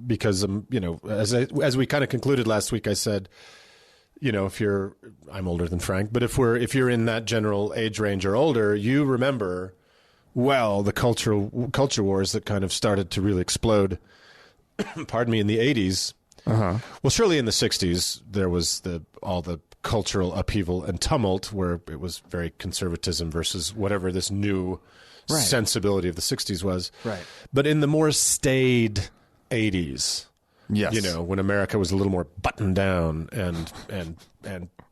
because as we kind of concluded last week, I said, I'm older than Frank, but if you're in that general age range or older, you remember well the culture wars that kind of started to really explode. Pardon me, in the 80s. Uh-huh. Well, surely in the 60s, there was all the cultural upheaval and tumult where it was very conservatism versus whatever this new sensibility of the 60s was. Right. But in the more staid 80s, yes, you know, when America was a little more buttoned down and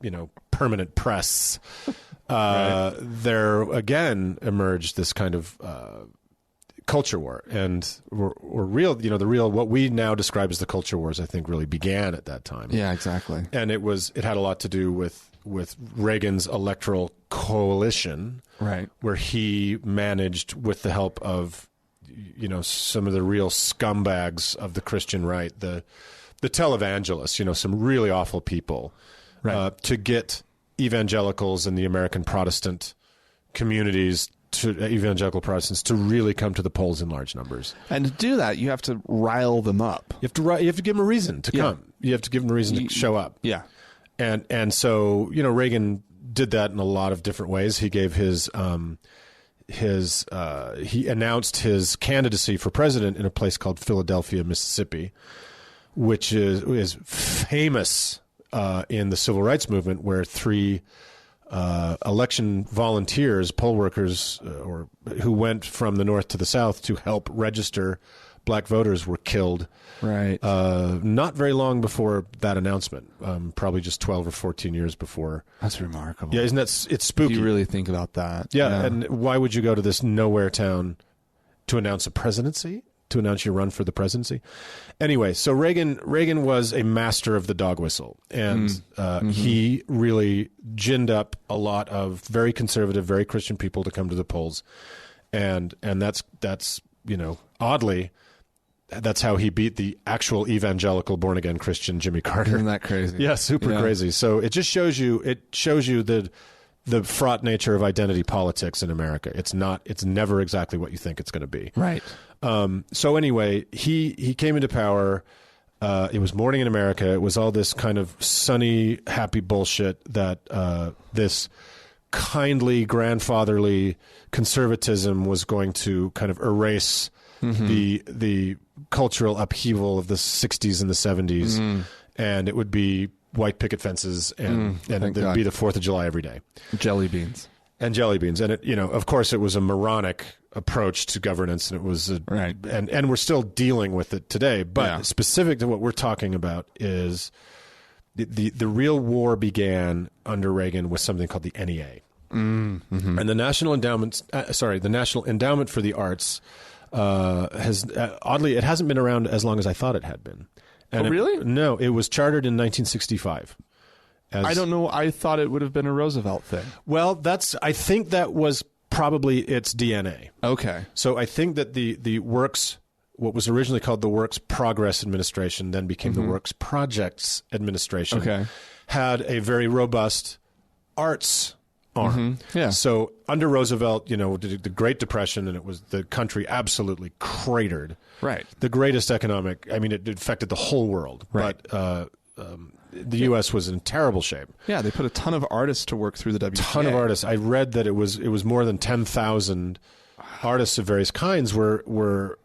you know, permanent press, there again emerged this kind of culture war, and or real, you know, the real, what we now describe as the culture wars, I think really began at that time. Yeah, exactly. And it had a lot to do with Reagan's electoral coalition, right, where he managed, with the help of, you know, some of the real scumbags of the Christian right, the televangelists, you know, some really awful people, to get evangelicals and the American Protestant communities, evangelical Protestants, to really come to the polls in large numbers. And to do that, you have to rile them up. You have to give them a reason to come. You have to give them a reason to show up. Yeah. And so, you know, Reagan did that in a lot of different ways. He gave he announced his candidacy for president in a place called Philadelphia, Mississippi, which is famous in the civil rights movement, where 3 election volunteers, poll workers, who went from the north to the south to help register black voters, were killed. Right. Not very long before that announcement, probably just 12 or 14 years before. That's remarkable. Yeah, isn't that, it's spooky. Do you really think about that? Yeah, and why would you go to this nowhere town to announce a presidency? To announce your run for the presidency? Anyway, so Reagan was a master of the dog whistle, and he really ginned up a lot of very conservative, very Christian people to come to the polls, and that's you know, oddly, that's how he beat the actual evangelical born again Christian Jimmy Carter. Isn't that crazy? Yeah, super crazy. So it just shows you the fraught nature of identity politics in America. It's never exactly what you think it's going to be. Right. So anyway, he came into power. It was Morning in America. It was all this kind of sunny, happy bullshit that this kindly, grandfatherly conservatism was going to kind of erase the cultural upheaval of the 60s and the 70s, and it would be white picket fences, and there'd be the 4th of July every day. Jelly beans. And jelly beans. And, it, you know, of course, it was a moronic approach to governance, and it was and we're still dealing with it today. But specific to what we're talking about is the real war began under Reagan with something called the NEA. And the National Endowment, the National Endowment for the Arts has oddly, it hasn't been around as long as I thought it had been. And really? No, it was chartered in 1965. I don't know. I thought it would have been a Roosevelt thing. Well, I think that was probably its DNA. Okay. So I think that the Works, what was originally called the Works Progress Administration, then became the Works Projects Administration, had a very robust arts arm. Yeah. So under Roosevelt, you know, the Great Depression, and it was the country absolutely cratered. Right. The greatest economic, I mean, it affected the whole world. Right. But the U.S. was in terrible shape. Yeah, they put a ton of artists to work through the WPA. Ton of artists. I read that it was more than 10,000 artists of various kinds were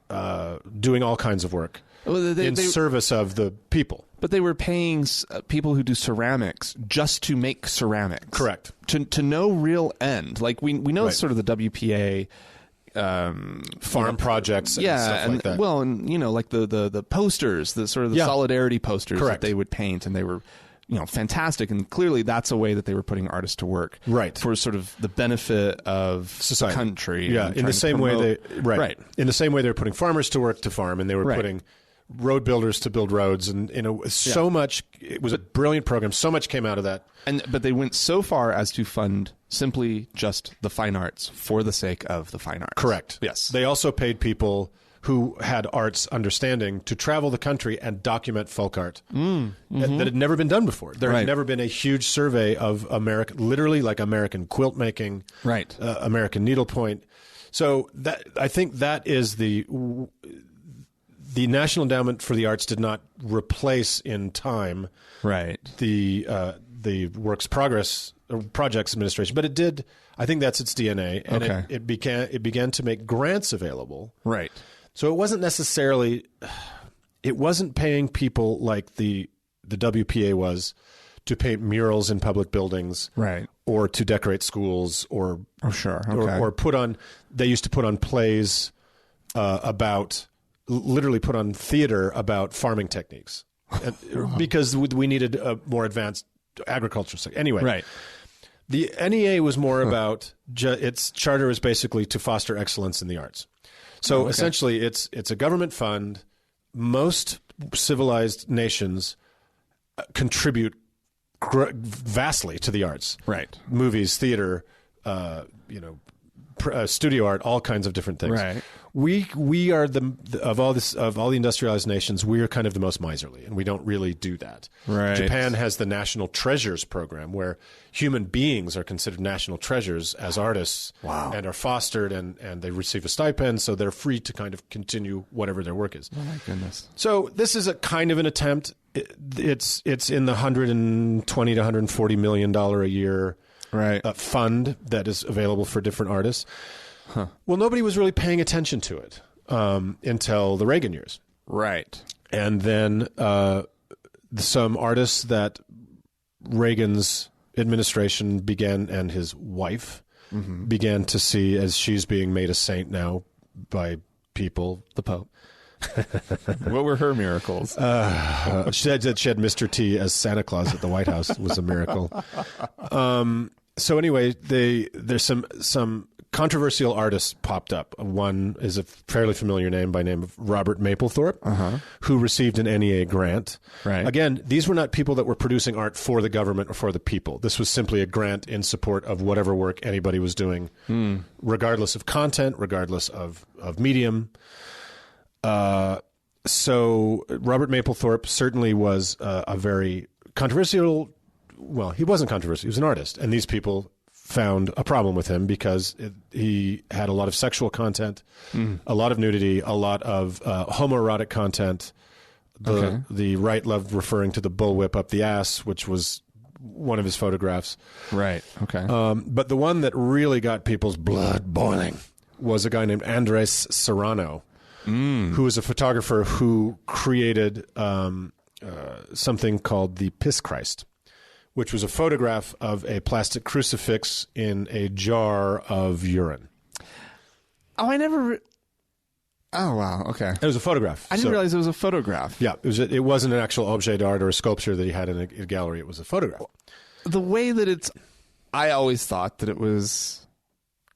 doing all kinds of work in service of the people. But they were paying people who do ceramics just to make ceramics. Correct. To no real end. Like we know sort of the WPA. Farm projects and stuff like that. Well, and you know, like the posters, the sort of the solidarity posters that they would paint, and they were, you know, fantastic. And clearly that's a way that they were putting artists to work, for sort of the benefit of society, the country. Yeah, in the same way in the same way they were putting farmers to work to farm, and they were putting road builders to build roads, and you know, so much. It was a brilliant program. So much came out of that. But they went so far as to fund simply just the fine arts for the sake of the fine arts. Correct. Yes. They also paid people who had arts understanding to travel the country and document folk art that had never been done before. There had never been a huge survey of literally like American quilt making, American needlepoint. So I think that is the National Endowment for the Arts did not replace in time the Works Progress Projects Administration, but it did. I think that's its DNA, and it began to make grants available. Right. So it wasn't necessarily. it wasn't paying people like the WPA was to paint murals in public buildings, right, or to decorate schools, or or put on. They used to put on plays literally put on theater about farming techniques, because we needed a more advanced agriculture. Anyway, right. The NEA was more about its charter is basically to foster excellence in the arts. So essentially, it's a government fund. Most civilized nations contribute vastly to the arts, right? Movies, theater, studio art, all kinds of different things. Right. We are of all the industrialized nations, we are kind of the most miserly, and we don't really do that. Right. Japan has the National Treasures program, where human beings are considered national treasures as artists, and are fostered, and they receive a stipend, so they're free to kind of continue whatever their work is. Oh my goodness! So this is a kind of an attempt. It's in the $120 to $140 million a year fund that is available for different artists. Huh. Well, nobody was really paying attention to it until the Reagan years. Right. And then some artists that Reagan's administration began, and his wife began to see as she's being made a saint now by people, the Pope. What were her miracles? She said that she had Mr. T as Santa Claus at the White House was a miracle. So anyway, there's some controversial artists popped up. One is a fairly familiar name by name of Robert Mapplethorpe, who received an NEA grant. Right. Again, these were not people that were producing art for the government or for the people. This was simply a grant in support of whatever work anybody was doing, regardless of content, regardless of medium. So Robert Mapplethorpe certainly was a very controversial. Well, he wasn't controversial. He was an artist, and these people found a problem with him because he had a lot of sexual content, a lot of nudity, a lot of homoerotic content. The right loved referring to the bullwhip up the ass, which was one of his photographs. Right. Okay. But the one that really got people's blood boiling was a guy named Andres Serrano, who was a photographer who created something called the Piss Christ, which was a photograph of a plastic crucifix in a jar of urine. Oh, I never... Oh, wow. Okay. It was a photograph. I didn't realize it was a photograph. Yeah. It wasn't an actual objet d'art or a sculpture that he had in a gallery. It was a photograph. The way that it's... I always thought that it was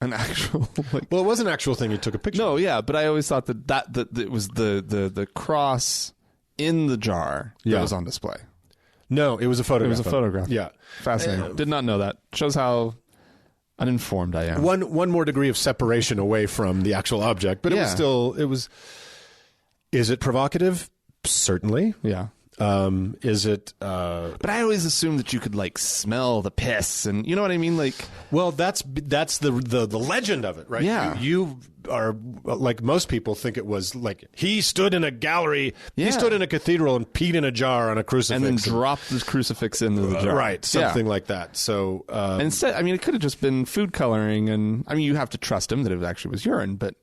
an actual... Well, it was an actual thing. He took a picture. No, yeah, but I always thought that it was the cross in the jar that was on display. No, it was a photograph. It was a photograph. Yeah. Fascinating. Did not know that. Shows how uninformed I am. One more degree of separation away from the actual object, but it was is it provocative? Certainly. Yeah. Is it But I always assumed that you could smell the piss, and you know what I mean? Well, that's the legend of it, right? Yeah. You are like most people think it was he stood in a gallery, he stood in a cathedral and peed in a jar on a crucifix and then dropped the crucifix into the jar. Right, something like that. So and instead, it could have just been food coloring, and you have to trust him that it actually was urine, but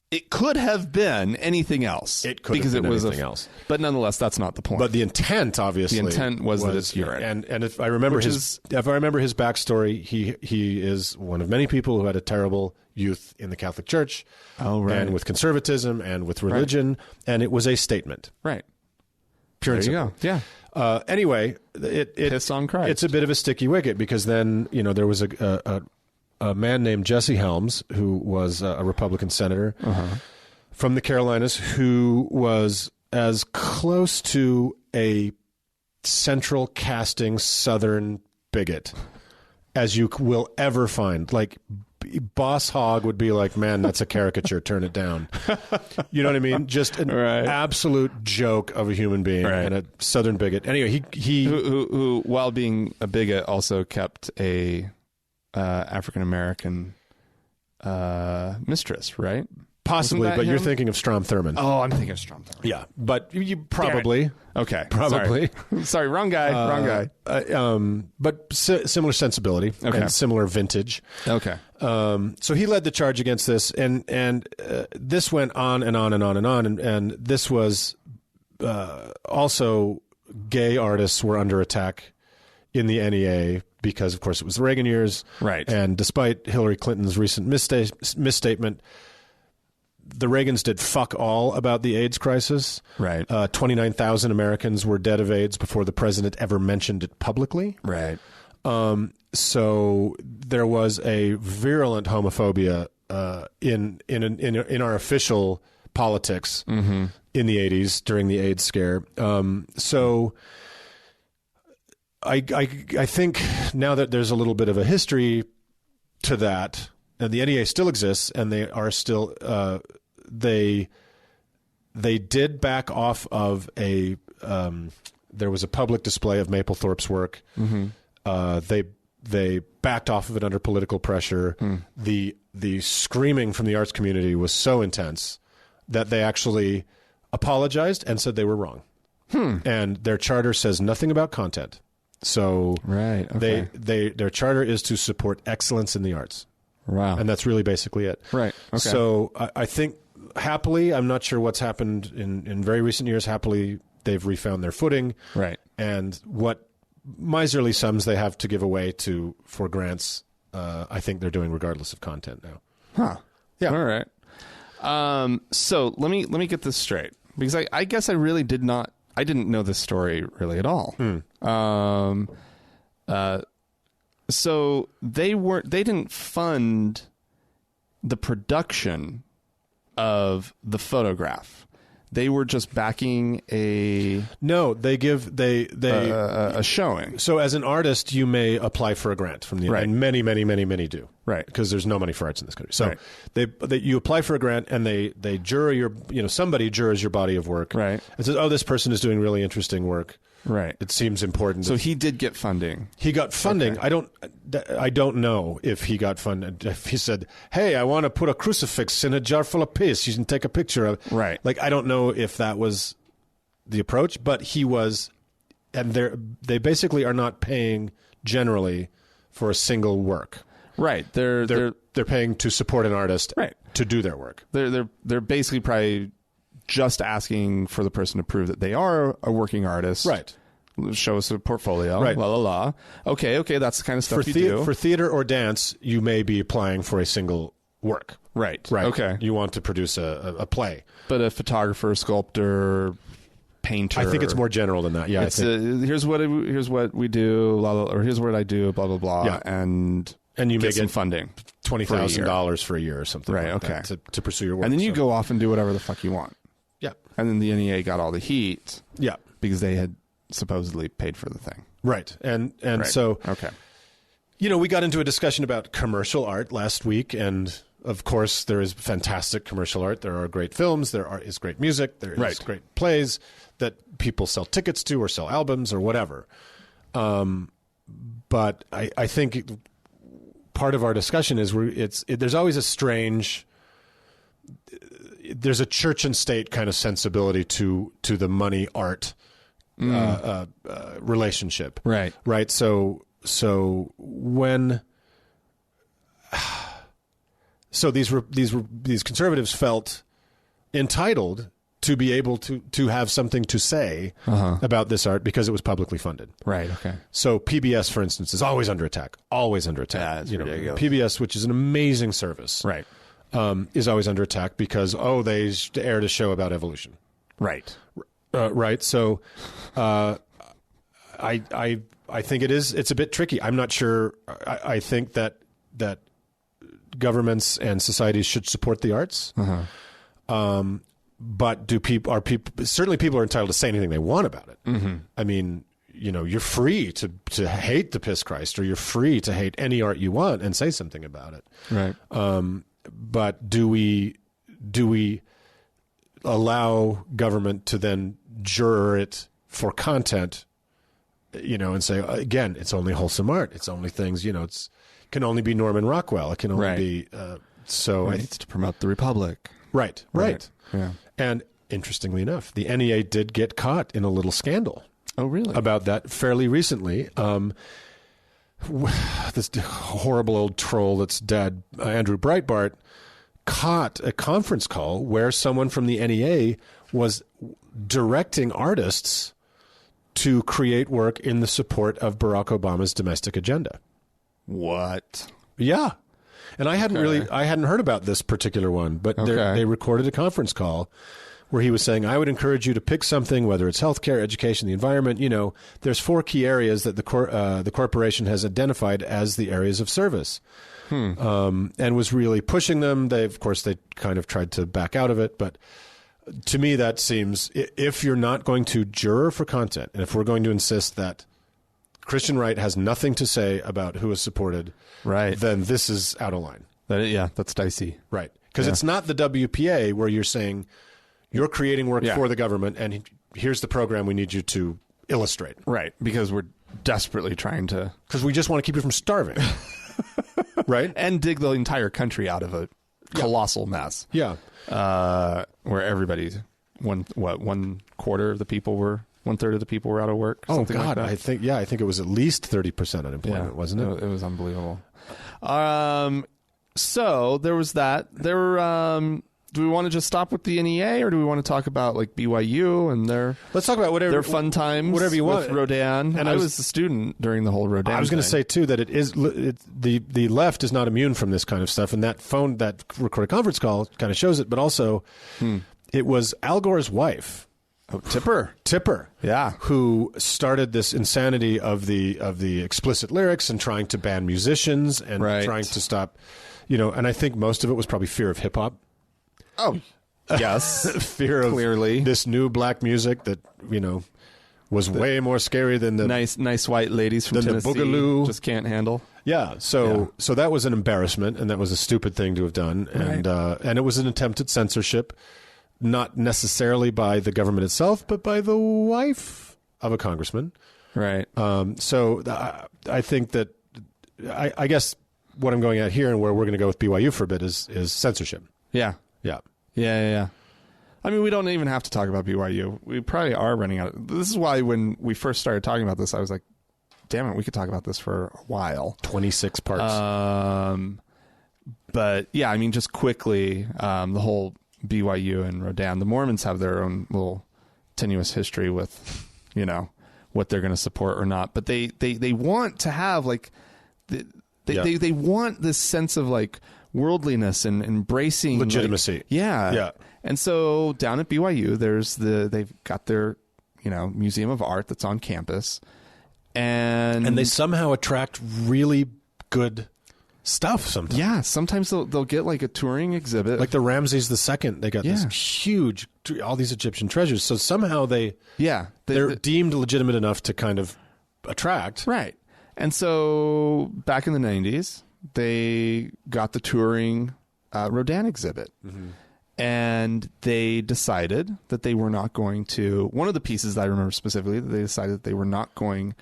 it could have been anything else. It could have been anything else. But nonetheless, that's not the point. But the intent, obviously, was that it's urine. And if I remember his backstory, he is one of many people who had a terrible youth in the Catholic Church, and with conservatism and with religion, and it was a statement. Right. Pure and simple. Yeah. Anyway, piss on Christ. It's a bit of a sticky wicket because then there was a man named Jesse Helms, who was a Republican senator from the Carolinas, who was as close to a central casting Southern bigot as you will ever find. Boss Hogg would be like, man, that's a caricature. Turn it down. You know what I mean? Just an absolute joke of a human being and a Southern bigot. Anyway, he who while being a bigot also kept a African American mistress, right? Possibly, but you're thinking of Strom Thurmond. Oh, I'm thinking of Strom Thurmond. Yeah, but you probably. Okay. Probably. Sorry, wrong guy. Wrong guy. But similar sensibility and similar vintage. Okay. So he led the charge against this, and this went on and on and on and on, and this was also gay artists were under attack in the NEA because, of course, it was the Reagan years. Right. And despite Hillary Clinton's recent misstatement, the Reagans did fuck all about the AIDS crisis. Right. 29,000 Americans were dead of AIDS before the president ever mentioned it publicly. Right. So there was a virulent homophobia in our official politics in the 80s during the AIDS scare. So I think now that there's a little bit of a history to that, and the NEA still exists, and they are still they did back off of a there was a public display of Mapplethorpe's work. They backed off of it under political pressure. The screaming from the arts community was so intense that they actually apologized and said they were wrong. And their charter says nothing about content. So their charter is to support excellence in the arts. Wow. And that's really basically it. Right. Okay. So I think happily, I'm not sure what's happened in very recent years. Happily, they've refound their footing. Right. And what miserly sums they have to give away for grants, I think they're doing regardless of content now. Huh. Yeah. All right. So let me get this straight, because I guess I really didn't know this story really at all. So they didn't fund the production of the photograph. They were just backing a showing. So as an artist, you may apply for a grant from the and many do. Right. Because there's no money for arts in this country. So you apply for a grant, and they juror somebody jurors your body of work. Right. And says, oh, this person is doing really interesting work. Right. It seems important. So he did get funding. He got funding. Okay. I don't know if he got funded. If he said, hey, I want to put a crucifix in a jar full of piss, you can take a picture of it. Right. Like, I don't know if that was the approach, but he was, and they basically are not paying generally for a single work. Right. They're paying to support an artist to do their work. They're basically probably just asking for the person to prove that they are a working artist. Right. Show us a portfolio. Right. La la la. Okay, that's the kind of stuff you do. For theater or dance, you may be applying for a single work. Right. Okay. You want to produce a play. But a photographer, sculptor, painter. I think it's more general than that. Yeah. Here's what we do, blah, blah, or here's what I do, blah blah blah. Yeah. And you may get some get funding. $20,000 for a year or something. Right. Like okay. that to pursue your work. And then you go off and do whatever the fuck you want. Yeah. And then the NEA got all the heat. Yeah. Because they had supposedly paid for the thing. Right. And right. so, okay. We got into a discussion about commercial art last week, and of course there is fantastic commercial art. There are great films, is great music, there is great plays that people sell tickets to or sell albums or whatever. But I think part of our discussion is there's always a strange, there's a church and state kind of sensibility to the money art relationship. Right. Right. So when these conservatives felt entitled to be able to have something to say about this art because it was publicly funded. Right. Okay. So PBS, for instance, is always under attack. Always under attack. Yeah, ridiculous. PBS, which is an amazing service, right, is always under attack because they aired a show about evolution. Right. Right. So, I think it's a bit tricky. I'm not sure. I think that governments and societies should support the arts. But certainly people are entitled to say anything they want about it. Mm-hmm. I mean, you're free to hate the piss Christ, or you're free to hate any art you want and say something about it. Right. But do we allow government to then juror it for content, and say, again, it's only wholesome art. It's only things, it can only be Norman Rockwell. It can only be, it's to promote the Republic. Right. Yeah. And interestingly enough, the NEA did get caught in a little scandal. Oh, really? About that fairly recently. This horrible old troll that's dead, Andrew Breitbart, caught a conference call where someone from the NEA was directing artists to create work in the support of Barack Obama's domestic agenda. What? Yeah. And I hadn't heard about this particular one, but they recorded a conference call where he was saying, I would encourage you to pick something, whether it's healthcare, education, the environment. You know, there's 4 key areas that the corporation has identified as the areas of service, and was really pushing them. They kind of tried to back out of it. But to me, that seems, if you're not going to juror for content, and if we're going to insist that Christian right has nothing to say about who is supported, then this is out of line. That's dicey. Right. Because it's not the WPA where you're saying, you're creating work for the government, and here's the program we need you to illustrate. Right, because we're desperately trying to... Because we just want to keep you from starving. Right? And dig the entire country out of a colossal mess. Yeah. Where everybody's, one third of the people were out of work. Oh, God. Like that. I think it was at least 30% unemployment, wasn't it? It was unbelievable. So there was that. Do we want to just stop with the NEA, or do we want to talk about like BYU and Let's talk about their fun times, whatever you want. With Rodan. And I was a student during the whole Rodan. I was going to say too that the left is not immune from this kind of stuff, and that recorded conference call kind of shows it. But also, it was Al Gore's wife, Tipper, yeah, who started this insanity of the explicit lyrics and trying to ban musicians and trying to stop, and I think most of it was probably fear of hip hop. Oh, yes. Fear of clearly this new black music that, was way more scary than the nice white ladies from Tennessee the boogaloo just can't handle. Yeah. So that was an embarrassment, and that was a stupid thing to have done. And it was an attempt at censorship, not necessarily by the government itself, but by the wife of a congressman. Right. So I think that I guess what I'm going at here and where we're going to go with BYU for a bit is censorship. Yeah. Yeah. I mean, we don't even have to talk about BYU. We probably are running out. This is why when we first started talking about this, I was like, damn it, we could talk about this for a while. 26 parts. But yeah, I mean, just quickly, the whole BYU and Rodan, the Mormons have their own little tenuous history with, what they're going to support or not. But they want to have like, they want this sense of like, worldliness and embracing legitimacy. Yeah. And so down at BYU, they've got their, museum of art that's on campus, and they somehow attract really good stuff sometimes. Yeah. Sometimes they'll get like a touring exhibit. Like the Ramses II, they got this huge, all these Egyptian treasures. So somehow they're deemed legitimate enough to kind of attract. Right. And so back in the 90s, they got the touring Rodan exhibit, and they decided that they were not going to. One of the pieces that I remember specifically that they decided that they were not going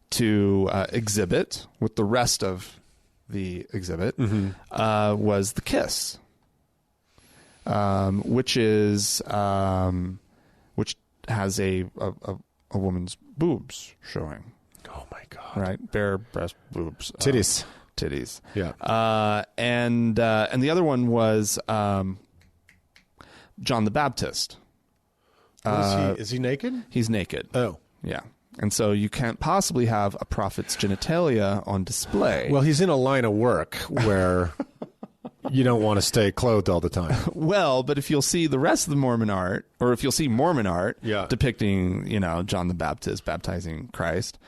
to exhibit with the rest of the exhibit was the kiss, which has a woman's boobs showing. Oh my God! Right, bare breast boobs, titties. Yeah. And the other one was John the Baptist. Is he naked? He's naked. Oh. Yeah. And so you can't possibly have a prophet's genitalia on display. Well, he's in a line of work where you don't want to stay clothed all the time. Well, but if you'll see the rest of the Mormon art, or if you'll see Mormon art depicting, John the Baptist baptizing Christ,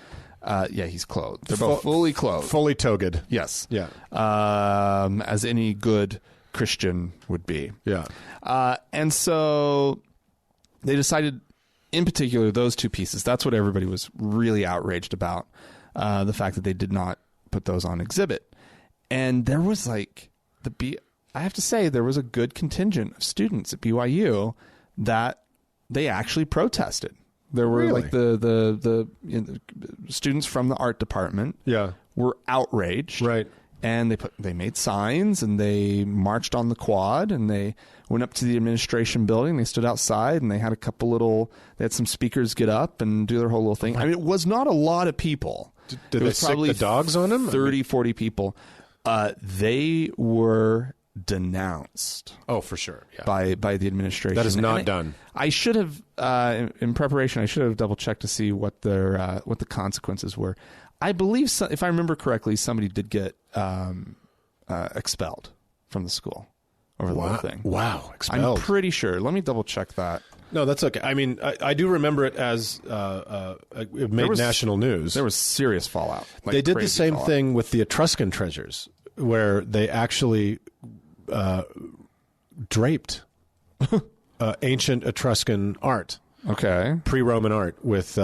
he's clothed. They're both fully clothed. Fully togaed. Yes. Yeah. As any good Christian would be. Yeah. And so they decided, in particular, those two pieces. That's what everybody was really outraged about, the fact that they did not put those on exhibit. And there was like I have to say, there was a good contingent of students at BYU that they actually protested. There were like the students from the art department were outraged. Right. And they made signs, and they marched on the quad, and they went up to the administration building. They stood outside, and they had they had some speakers get up and do their whole little thing. I mean, it was not a lot of people. Did they sick the dogs on them? 30, 40 people. They were denounced. Oh, for sure. Yeah. By the administration. That is not done. I should have, in preparation, I should have double checked to see what the consequences were. I believe, if I remember correctly, somebody did get expelled from the school over the whole thing. Wow, expelled. I'm pretty sure. Let me double check that. No, that's okay. I mean, I do remember it as it made national news. There was serious fallout. They did the same thing with the Etruscan treasures, where they actually draped ancient Etruscan art. Okay. Pre-Roman art with...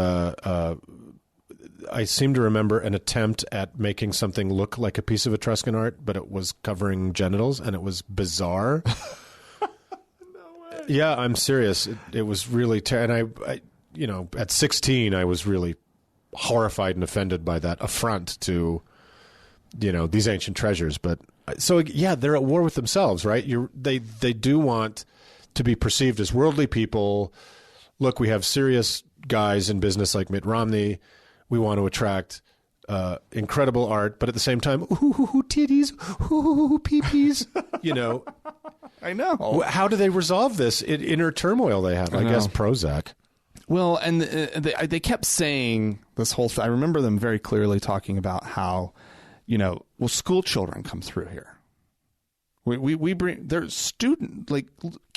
I seem to remember an attempt at making something look like a piece of Etruscan art, but it was covering genitals, and it was bizarre. No way. Yeah, I'm serious. It was really and I, at 16, I was really horrified and offended by that affront to, these ancient treasures. But so yeah, they're at war with themselves, right? They do want to be perceived as worldly people. Look, we have serious guys in business like Mitt Romney. We want to attract incredible art, but at the same time, ooh, titties, ooh, pee-pees, I know. How do they resolve this inner turmoil they have? I guess Prozac. Well, and they kept saying this whole thing. I remember them very clearly talking about how, school children come through here. We bring their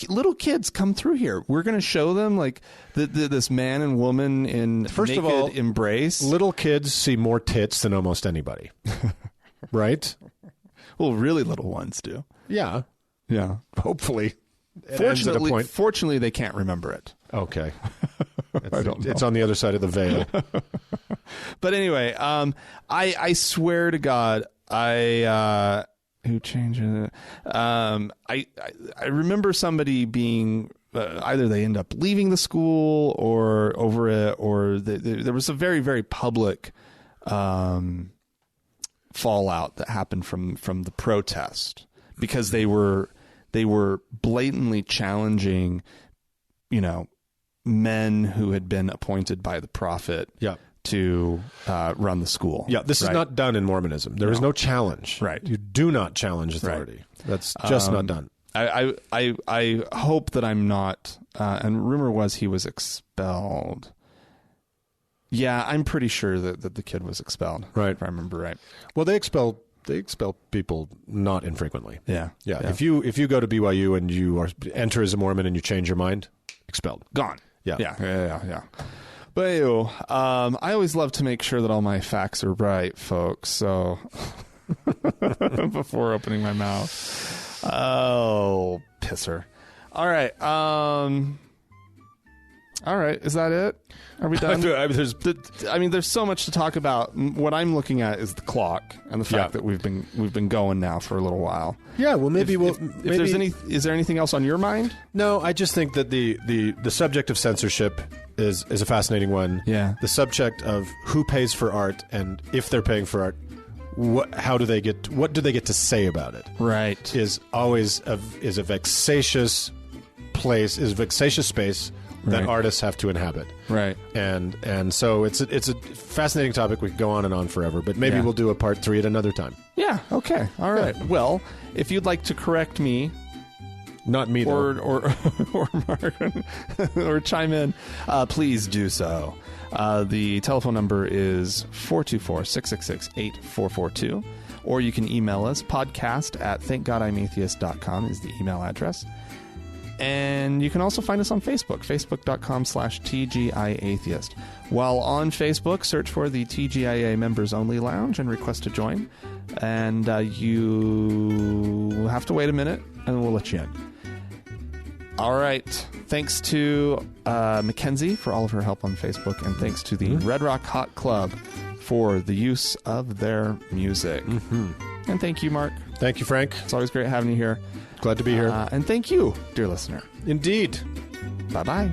little kids come through here. We're going to show them this man and woman in first naked of all embrace. Little kids see more tits than almost anybody, right? Well, really little ones do. Yeah. Hopefully, fortunately, they can't remember it. Okay, I don't know. It's on the other side of the veil. But anyway, I swear to God, who changed it? I remember somebody being either they end up leaving the school or over it, or there was a very, very public fallout that happened from the protest because they were blatantly challenging, men who had been appointed by the prophet. Yeah. To run the school. Yeah, this is not done in Mormonism. There is no challenge. Right. You do not challenge authority. Right. That's just not done. I hope that I'm not, and rumor was he was expelled. Yeah, I'm pretty sure that the kid was expelled. Right. If I remember right. Well, they expel people not infrequently. Yeah. If you go to BYU and you enter as a Mormon and you change your mind, expelled. Gone. Yeah. But I always love to make sure that all my facts are right, folks. So before opening my mouth. Oh, pisser. All right. Is that it? Are we done? There's so much to talk about. What I'm looking at is the clock and the fact that we've been going now for a little while. Yeah, well, maybe is there anything else on your mind? No, I just think that the subject of censorship is a fascinating one. Yeah. The subject of who pays for art and if they're paying for art, what do they get to say about it? Right. Is always a vexatious space that artists have to inhabit. Right. And so it's a fascinating topic. We could go on and on forever, but maybe we'll do a part 3 at another time. Yeah. Okay. All right. Yeah. Well, if you'd like to correct me, not me, or Mark, or chime in, please do so. The telephone number is 424-666-8442, or you can email us. podcast@thankgodimatheist.com is the email address. And you can also find us on Facebook, facebook.com/TGIAtheist. While on Facebook, search for the TGIA Members Only Lounge and request to join. And you have to wait a minute, and we'll let you in. All right. Thanks to Mackenzie for all of her help on Facebook, and thanks to the Red Rock Hot Club for the use of their music. Mm-hmm. And thank you, Mark. Thank you, Frank. It's always great having you here. Glad to be here. And thank you, dear listener. Indeed. Bye-bye.